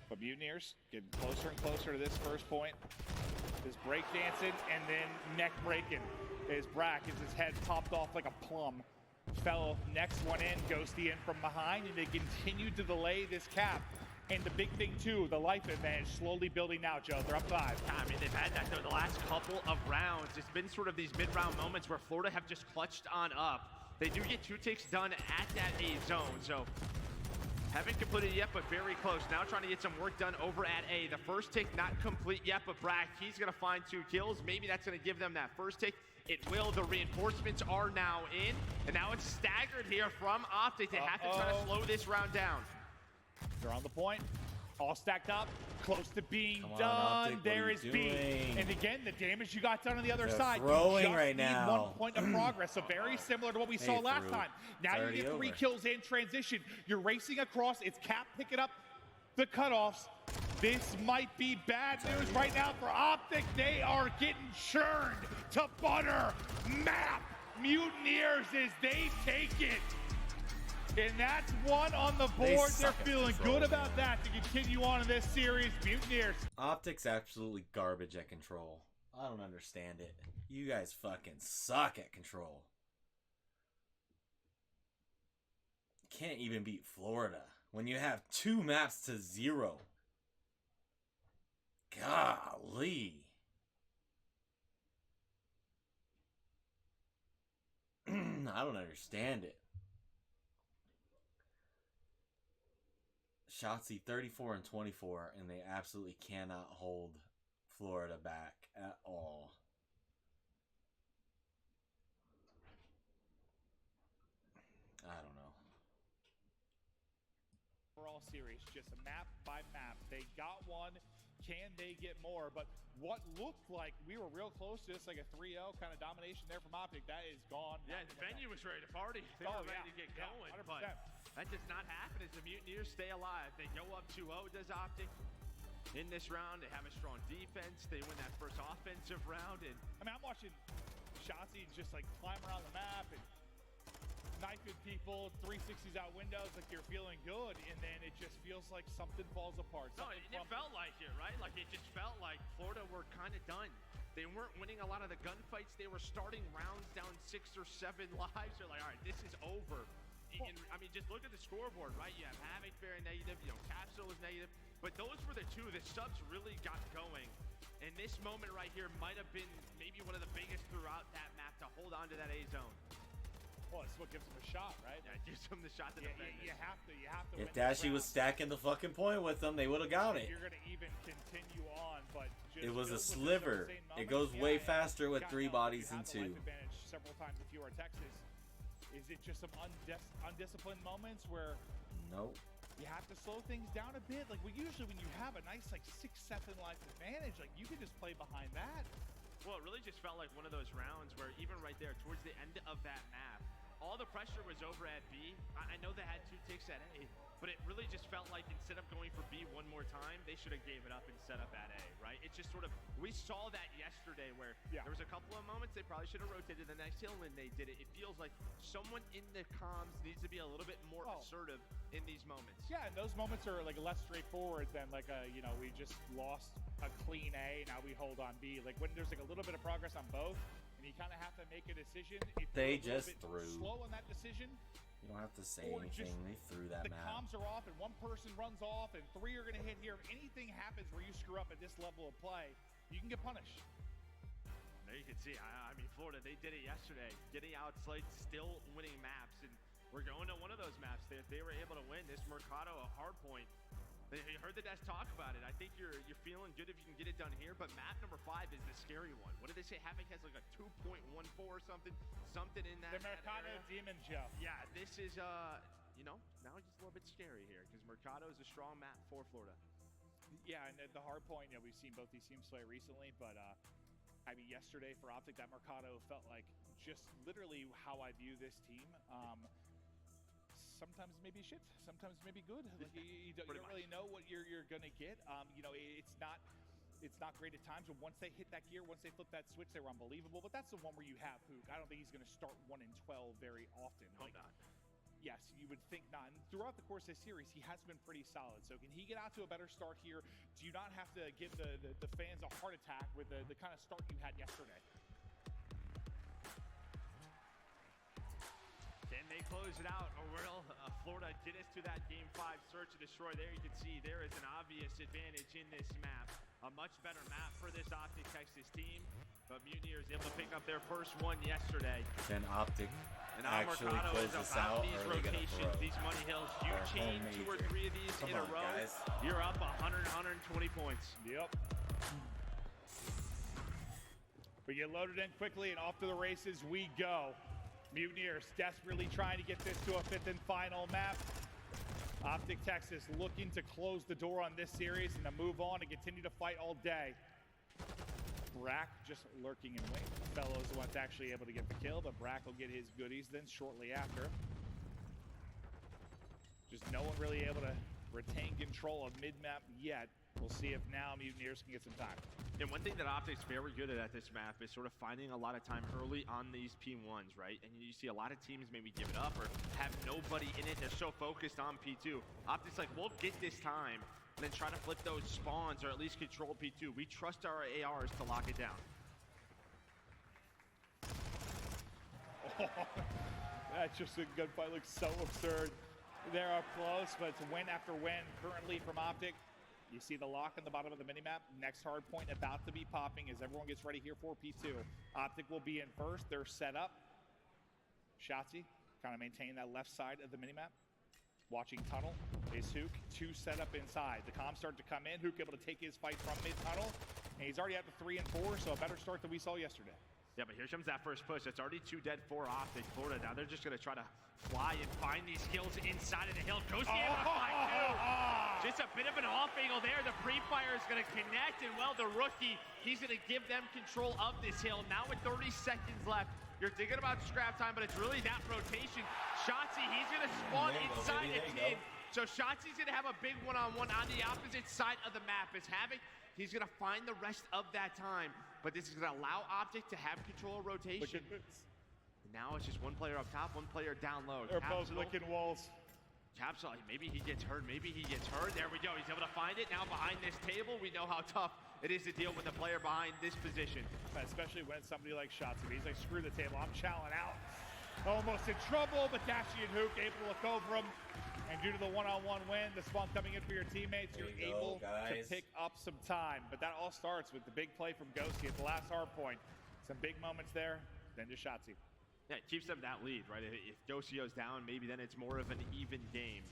But Mutineers getting closer and closer to this first point. This break dancing and then neck breaking. As Brack as his head popped off like a plum. Fellow next one in, Ghosty in from behind, and they continue to delay this cap. And the big thing too, the life advantage slowly building now, Joe. They're up 5. I mean, they've had that though the last couple of rounds. It's been sort of these mid-round moments where Florida have just clutched on up. They do get 2 ticks done at that A zone, so haven't completed yet, but very close. Now trying to get some work done over at A. The first tick not complete yet, but Brack, he's gonna find 2 kills. Maybe that's gonna give them that first tick. It will. The reinforcements are now in, and now it's staggered here from OpTic. They have to try to slow this round down. They're on the point. All stacked up, close to being Come on, done. OpTic, what There are you is B. doing? And again, the damage you got done on the other They're side. throwing You just right need now. 1 point of progress. So very similar to what we saw last threw. time. Now It's you already get 3 over. kills in transition. You're racing across. It's Cap picking up the cutoffs. This might be bad news right now for OpTic. They are getting churned to butter. Map Mutineers as they take it. And that's one on the They board. They're suck at feeling control, good about man. that to continue on in this series. Mutineers. OpTic's absolutely garbage at control. I don't understand it. You guys fucking suck at control. Can't even beat Florida when you have 2 maps to 0. Golly. I don't understand it. Shotzi 34 and 24, and they absolutely cannot hold Florida back at all. I don't know. Overall series, just a map by map. They got one. Can they get more? But what looked like we were real close to this, like a 3-0 kind of domination there from OpTic, that is gone. Yeah, the venue was ready to party. They were ready to get going, 100%. but that does not happen as the Mutineers stay alive. They go up 2-0, does OpTic. In this round, they have a strong defense. They win that first offensive round. And I mean, I'm watching Shotzi just like climb around the map and knifing people, 360s out windows, like you're feeling good, and then it just feels like something falls apart. no, it felt like it, right? Like it just felt like Florida were kind of done. They weren't winning a lot of the gunfights. They were starting rounds down 6 or 7 lives. They're like, all right, this is over. And, I mean, just look at the scoreboard, right? You have Havoc very negative, you know, Capsule is negative, but those were the two. The subs really got going. And this moment right here might have been maybe one of the biggest throughout that map to hold on to that A zone. Well, it's what gives them a shot, right? Yeah, it gives them the shot to Yeah, defend you this. have to. You have to. If win this Dashy was round. stacking the fucking point with them, they would have got it. You're gonna even continue on, but just It was a with those sliver. insane It moments, goes way and faster with God 3 knows, bodies you than had the 2. life advantage several times if you are Texas. Is it just some undisciplined moments where Nope. you have to slow things down a bit? Like, usually when you have a nice, like, 6-7 life advantage, like, you can just play behind that. Well, it really just felt like one of those rounds where even right there towards the end of that map, all the pressure was over at B. I know they had 2 ticks at A, but it really just felt like instead of going for B one more time, they should have gave it up and set up at A, right? It just sort of, we saw that yesterday where there was a couple of moments they probably should have rotated the next hill and they did it. It feels like someone in the comms needs to be a little bit more assertive in these moments. Yeah, and those moments are, like, less straightforward than, like, you know, we just lost a clean A, now we hold on B. Like, when there's, like, a little bit of progress on both, and you kind of have to make a decision. If They you're a little just bit threw. slow on that decision. You don't have to say Or anything. just They threw that The map. comms are off, and one person runs off, and 3 are going to hit here. If anything happens where you screw up at this level of play, you can get punished. There you can see, I mean, Florida, they did it yesterday. Getting outslayed, still winning maps, and we're going to one of those maps. They were able to win this Mercado, a hard point. You heard the Des talk about it. I think you're feeling good if you can get it done here, but map number 5 is the scary one. What did they say? Havoc has like a 2.14 or something in that. The Mercado area. Demon Joe. Yeah, this is, you know, now it's just a little bit scary here because Mercado is a strong map for Florida. Yeah, and the hard point, you know, we've seen both these teams play recently, but I mean, yesterday for OpTic, that Mercado felt like just literally how I view this team. Sometimes maybe shit, sometimes maybe good. Like you don't really know what you're gonna get. You know, it's not great at times, but once they hit that gear, once they flip that switch, they were unbelievable. But that's the one where you have Hook. I don't think he's gonna start 1 in 12 very often. Hope not. Yes, you would think not. And throughout the course of this series, he has been pretty solid. So can he get out to a better start here? Do you not have to give the fans a heart attack with the kind of start you had yesterday? Can they close it out, or will Florida get us to that Game 5 search and destroy? There you can see there is an obvious advantage in this map. A much better map for this OpTic Texas team. But Mutineers able to pick up their first one yesterday. Can OpTic And now actually Mercado close is this about out, these or are they gonna rotations, throw? these money hills. You Or chain home 2 or major? 3 of these Come in a on, row, guys. you're up 120 points. Yep. We get loaded in quickly, and off to the races we go. Mutineers desperately trying to get this to a 5th and final map. OpTic Texas looking to close the door on this series and to move on and continue to fight all day. Brack just lurking in wait. Fellows the one's actually able to get the kill, but Brack will get his goodies then shortly after. Just no one really able to retain control of mid-map yet. We'll see if now Mutineers can get some time. And one thing that OpTic's very good at this map is sort of finding a lot of time early on these P1s, right? And you see a lot of teams maybe give it up or have nobody in it. They're so focused on P2. OpTic's like, we'll get this time and then try to flip those spawns or at least control P2. We trust our ARs to lock it down. That's just a gunfight. Looks so absurd. They're up close, but it's win after win currently from OpTic. You see the lock on the bottom of the minimap. Next hard point about to be popping as everyone gets ready here for P2. OpTic will be in first. They're set up. Shotzi kind of maintaining that left side of the minimap. Watching tunnel is Hook. Two set up inside. The comms start to come in. Hook able to take his fight from mid-tunnel. And he's already up to 3 and 4, so a better start than we saw yesterday. Yeah, but here comes that first push. It's already 2 dead for OpTic. Florida, now they're just going to try to fly and find these kills inside of the hill. Ghosty able to find two. Just a bit of an off angle there. The pre-fire is going to connect, and well, the rookie, he's going to give them control of this hill. Now with 30 seconds left, you're thinking about scrap time, but it's really that rotation. Shotzi, he's going to spawn inside the tin. So Shotzi's going to have a big one-on-one on the opposite side of the map. As Havoc, he's going to find the rest of that time. But this is going to allow OpTic to have control of rotation. Now it's just one player up top, one player down low. They're both licking walls. Capsule, maybe he gets hurt, maybe he gets hurt. There we go, he's able to find it. Now behind this table, we know how tough it is to deal with a player behind this position. Especially when somebody like Shotzi, he's like, screw the table, I'm chowing out. Almost in trouble, but Dashi and Hook able to look over him. And due to the one-on-one win, the spawn coming in for your teammates, you're able to pick up some time. But that all starts with the big play from Ghosty at the last hard point. Some big moments there, then to Shotzi. Yeah, it keeps them that lead, right? If Ghosty goes down, maybe then it's more of an even game.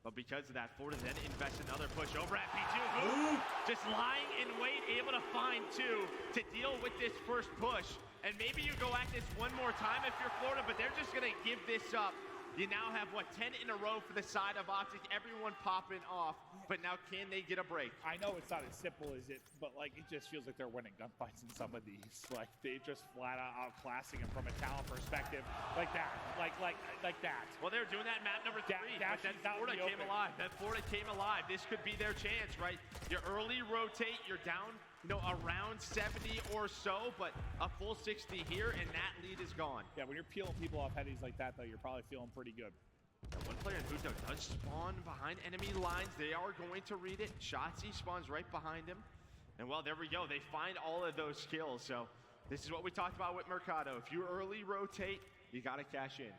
But because of that, Florida then invests another push over at P2. Hook just lying in wait, able to find 2 to deal with this first push. And maybe you go at this one more time if you're Florida, but they're just going to give this up. You now have, what, 10 in a row for the side of OpTic, everyone popping off, but now can they get a break? I know it's not as simple as it, but like it just feels like they're winning gunfights in some of these. Like they just flat out outclassing them from a talent perspective, like that, like that. Well, they were doing that in map number 3, but then Florida came alive. Then Florida came alive. This could be their chance, right? You early rotate, you're down, around 70 or so, but a full 60 here, and that lead is gone. Yeah, when you're peeling people off headies like that, though, you're probably feeling pretty good. Now, one player in Huto does spawn behind enemy lines. They are going to read it. Shotzi spawns right behind him. And, well, there we go. They find all of those kills. So this is what we talked about with Mercado. If you early rotate, you got to cash in.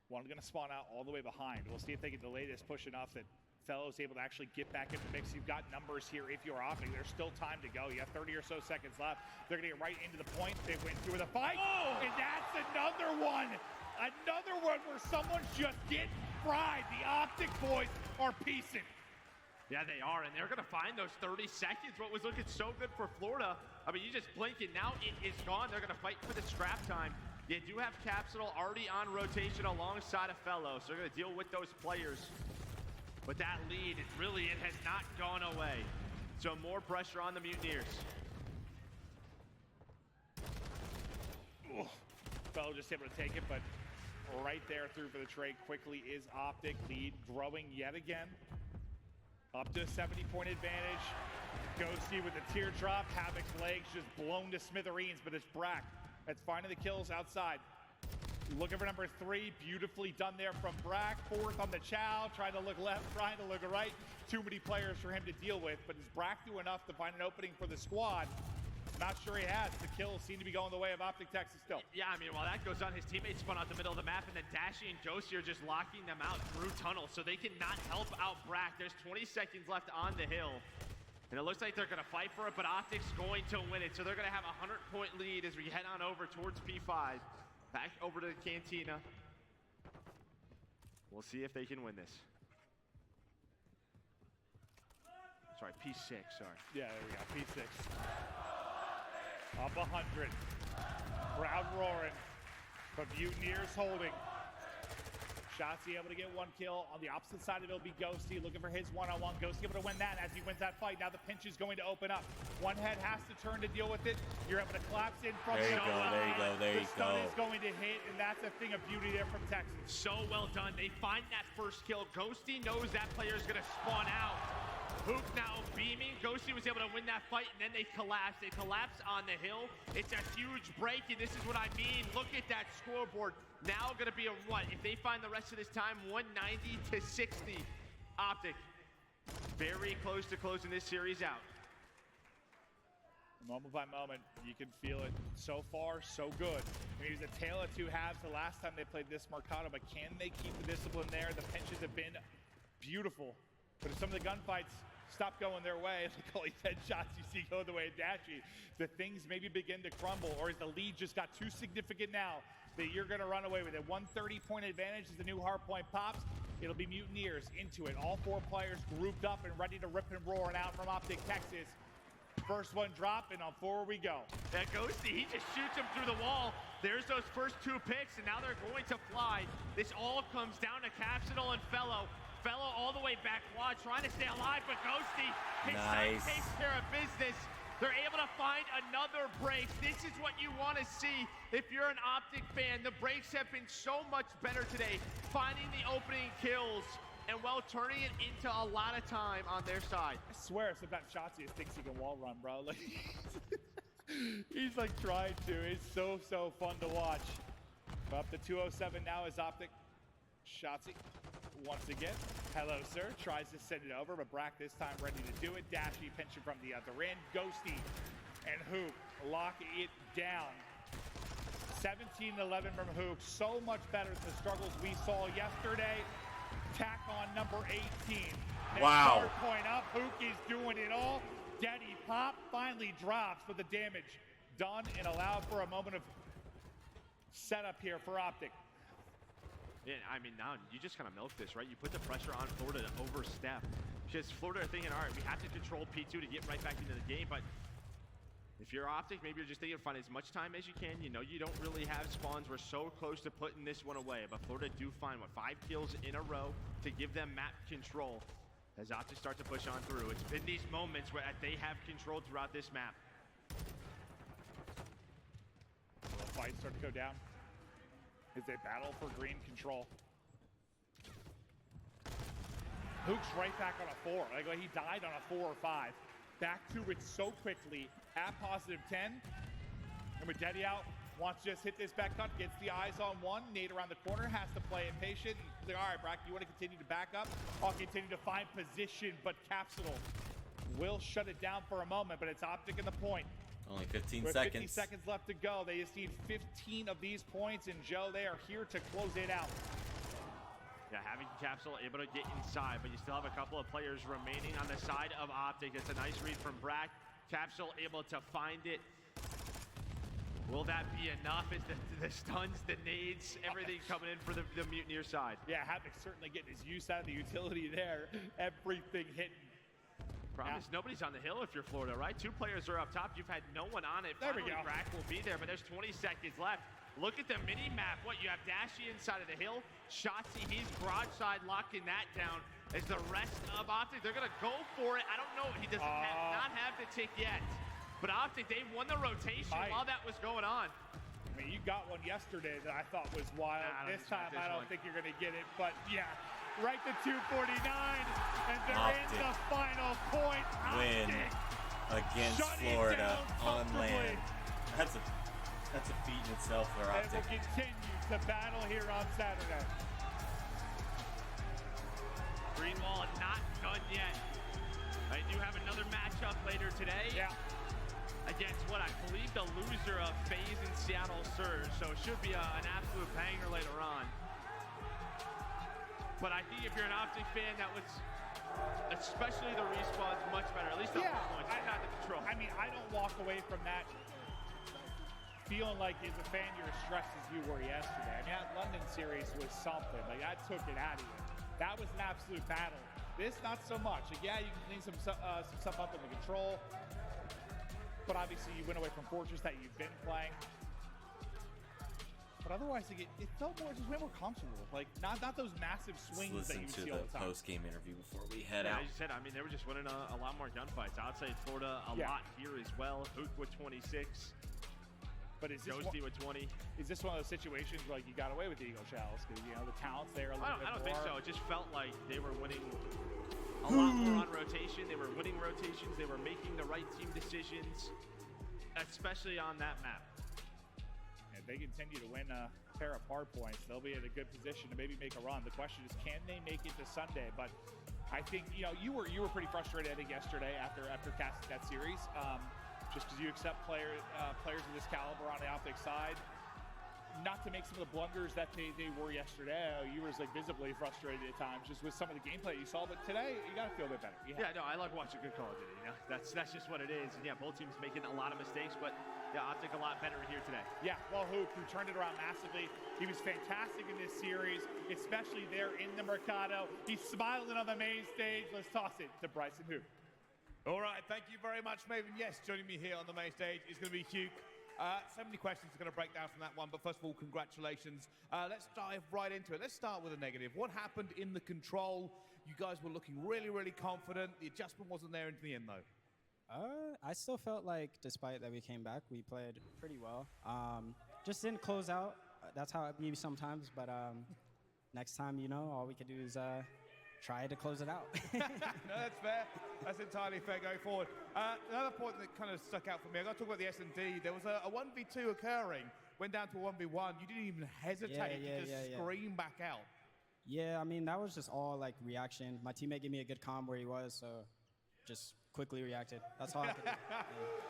One going to spawn out all the way behind. We'll see if they can delay this push enough that Fellows able to actually get back into the mix. You've got numbers here if you're OpTic. There's still time to go. You have 30 or so seconds left. They're going to get right into the point. They went through the fight. Oh! And that's another one. Another one where someone's just getting fried. The OpTic boys are piecing. Yeah, they are, and they're going to find those 30 seconds. What was looking so good for Florida, I mean, you just blink and now it is gone. They're going to fight for the scrap time. You do have Capsule already on rotation alongside a Fellow, so they're going to deal with those players. But that lead, it has not gone away. So more pressure on the Mutineers. Fellow just able to take it, but right there through for the trade quickly is OpTic. Lead growing yet again. Up to a 70-point advantage. Ghosty with the teardrop. Havoc's legs just blown to smithereens, but it's Brack that's finding the kills outside. Looking for number 3, beautifully done there from Brack. 4th on the Chow, trying to look left, trying to look right. Too many players for him to deal with, but does Brack do enough to find an opening for the squad? Not sure he has. The kills seem to be going the way of OpTic Texas still. Yeah, I mean, while that goes on, his teammates spun out the middle of the map, and then Dashi and Ghosty are just locking them out through tunnel, so they cannot help out Brack. There's 20 seconds left on the hill, and it looks like they're going to fight for it, but OpTic's going to win it, so they're going to have a 100-point lead as we head on over towards P5. Back over to the Cantina. We'll see if they can win this. Sorry, P6, sorry. Yeah, there we go, P6. Up 100. Crowd roaring. But Mutineers holding. Shotzi able to get one kill. On the opposite side of it will be Ghosty looking for his one-on-one. Ghosty able to win that as he wins that fight. Now the pinch is going to open up. One head has to turn to deal with it. You're able to collapse in from There you go, there you go, there the you stun go. is going to hit, and that's a thing of beauty there from Texas. So well done. They find that first kill. Ghosty knows that player is going to spawn out. Hook now beaming. Ghosty was able to win that fight, and then they collapse. They collapse on the hill. It's a huge break, and this is what I mean. Look at that scoreboard. Now going to be a what? If they find the rest of this time, 190 to 60. OpTic very close to closing this series out. Moment by moment, you can feel it. So far, so good. I mean, it was a tale of two halves the last time they played this Mercado, but can they keep the discipline there? The pinches have been beautiful. But if some of the gunfights stop going their way, like all these headshots you see go the way of Dashy, the things maybe begin to crumble, or is the lead just got too significant now that you're going to run away with it? 130-point advantage as the new hard point pops. It'll be Mutineers into it. All four players grouped up and ready to rip and roar and out from OpTic Texas. First one drop, and on forward we go. That Ghosty, he just shoots him through the wall. There's those first two picks, and now they're going to fly. This all comes down to Capsidal and Fellow. Fellow all the way back quad, trying to stay alive, but Ghosty, his side takes care of business. They're able to find another break. This is what you want to see if you're an OpTic fan. The breaks have been so much better today, finding the opening kills and, well, turning it into a lot of time on their side. I swear, sometimes Shotzi thinks he can wall run, bro. Like, he's like trying to. It's so fun to watch. Up to 207 now is OpTic. Shotzi once again. Hello, sir. Tries to send it over, but Brack this time ready to do it. Dashy pinching from the other end. Ghosty and Hook lock it down. 17-11 from Hook. So much better than the struggles we saw yesterday. Tack on number 18. Wow. Hard point up. Hook is doing it all. Daddy Pop finally drops with the damage done and allowed for a moment of setup here for OpTic. Yeah, I mean, now you just kind of milk this, right? You put the pressure on Florida to overstep. Because Florida are thinking, all right, we have to control P2 to get right back into the game, but if you're OpTic, maybe you're just thinking, find as much time as you can. You know you don't really have spawns. We're so close to putting this one away, but Florida do find, 5 kills in a row to give them map control as OpTic start to push on through. It's been these moments where they have control throughout this map. The fights start to go down as they battle for green control. Hook's right back on a 4. Like he died on a 4 or 5. Back to it so quickly at +10. And with Daddy out, wants to just hit this back cut, gets the eyes on one. Nate around the corner has to play it patient. He's like, all right, Brack, you want to continue to back up? I'll continue to find position, but Capsidal will shut it down for a moment, but it's OpTic in the point. Only 15 With seconds. 50 seconds left to go. They just need 15 of these points, and Joe, they are here to close it out. Yeah, having Capsule able to get inside, but you still have a couple of players remaining on the side of OpTic. It's a nice read from Brack. Capsule able to find it. Will that be enough? Is the stuns, the nades, everything coming in for the Mutineer side? Yeah, Havoc certainly getting his use out of the utility there. Everything hitting. Problem is nobody's on the hill if you're Florida, right? 2 players are up top. You've had no one on it. There we Finally, go. Brack will be there, but there's 20 seconds left. Look at the mini map. What, you have Dashy inside of the hill. Shotzi, he's broadside locking that down. As the rest of OpTic, they're going to go for it. I don't know. He doesn't not have the tick yet. But OpTic, they won the rotation while that was going on. I mean, you got one yesterday that I thought was wild. This time, I don't think you're going to get it. But, yeah, right to 249. And they're in the final point. Win against Florida on land. That's a feat in itself for And OpTic. will continue to battle here on Saturday. Greenwall not done yet. I do have another matchup later today. Yeah. Against what I believe the loser of FaZe and Seattle Surge. So it should be an absolute banger later on. But I think if you're an OpTic fan, that was, especially the respawn's much better. At least the points, not the control. I mean, I don't walk away from that feeling like as a fan you're as stressed as you were yesterday. I mean, that London series was something. Like, that took it out of you. That was an absolute battle. This, not so much. Like, yeah, you can clean some stuff up in the control. But obviously, you went away from Fortress that you've been playing. But otherwise, like, it felt more, just way more comfortable. Like, not those massive Let's swings that listen you to see all the the time. post-game interview before we head Yeah, out. as you said, I mean, they were just winning a lot more gunfights. Outside Florida, a lot here as well. Hook with 26. But is this Ghosty with 20. Is this one of those situations where, like, you got away with the Eagle Shells? Because, you know, the talent's there a little bit I don't more. think so. It just felt like they were winning a lot more on rotation. They were winning rotations. They were making the right team decisions, especially on that map. If they continue to win a pair of hard points, they'll be in a good position to maybe make a run. The question is, can they make it to Sunday? But I think, you know, you were pretty frustrated, I think, yesterday after casting that series, just because you accept players of this caliber on the OpTic side, not to make some of the blunders that they were yesterday. You were like visibly frustrated at times just with some of the gameplay you saw, but today you got to feel a bit better. Yeah, no, I like watching good Call of Duty. You know, that's just what it is. And yeah, both teams making a lot of mistakes, but yeah, OpTic a lot better here today. Yeah, well, Hoop, who turned it around massively. He was fantastic in this series, especially there in the Mercado. He's smiling on the main stage. Let's toss it to Bryson Hoop. All right, thank you very much, Maven. Yes, joining me here on the main stage is going to be Hugh. So many questions are going to break down from that one, but first of all, congratulations. Let's dive right into it. Let's start with a negative. What happened in the control? You guys were looking really, really confident. The adjustment wasn't there into the end, though. I still felt like, despite that we came back, we played pretty well. Just didn't close out. That's how it be sometimes, but next time, you know, all we could do is try to close it out. No, that's fair. That's entirely fair going forward. Another point that kind of stuck out for me, I got to talk about the S&D. There was a 1v2 occurring, went down to a 1v1. You didn't even hesitate to just scream back out. Yeah, I mean, that was just all like reaction. My teammate gave me a good comm where he was, so just quickly reacted. That's all I could do.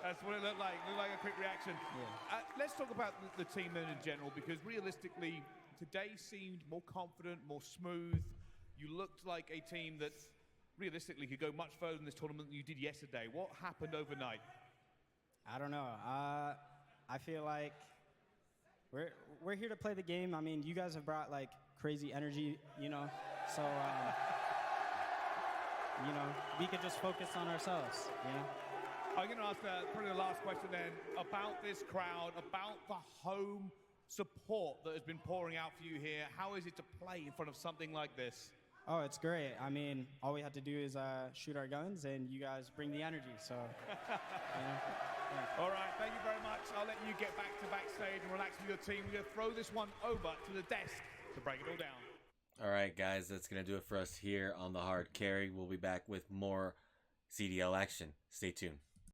That's what it looked like. Looked like a quick reaction. Yeah. Let's talk about the team then in general, because realistically, today seemed more confident, more smooth. You looked like a team that realistically could go much further in this tournament than you did yesterday. What happened overnight? I don't know. I feel like we're here to play the game. I mean, you guys have brought like crazy energy, you know. So you know, we could just focus on ourselves, you know. I'm going to ask probably the last question then about this crowd, about the home support that has been pouring out for you here. How is it to play in front of something like this? Oh, it's great. I mean, all we have to do is shoot our guns, and you guys bring the energy. So, All right, thank you very much. I'll let you get back to backstage and relax with your team. We're going to throw this one over to the desk to break it all down. All right, guys, that's going to do it for us here on the Hard Carry. We'll be back with more CDL action. Stay tuned.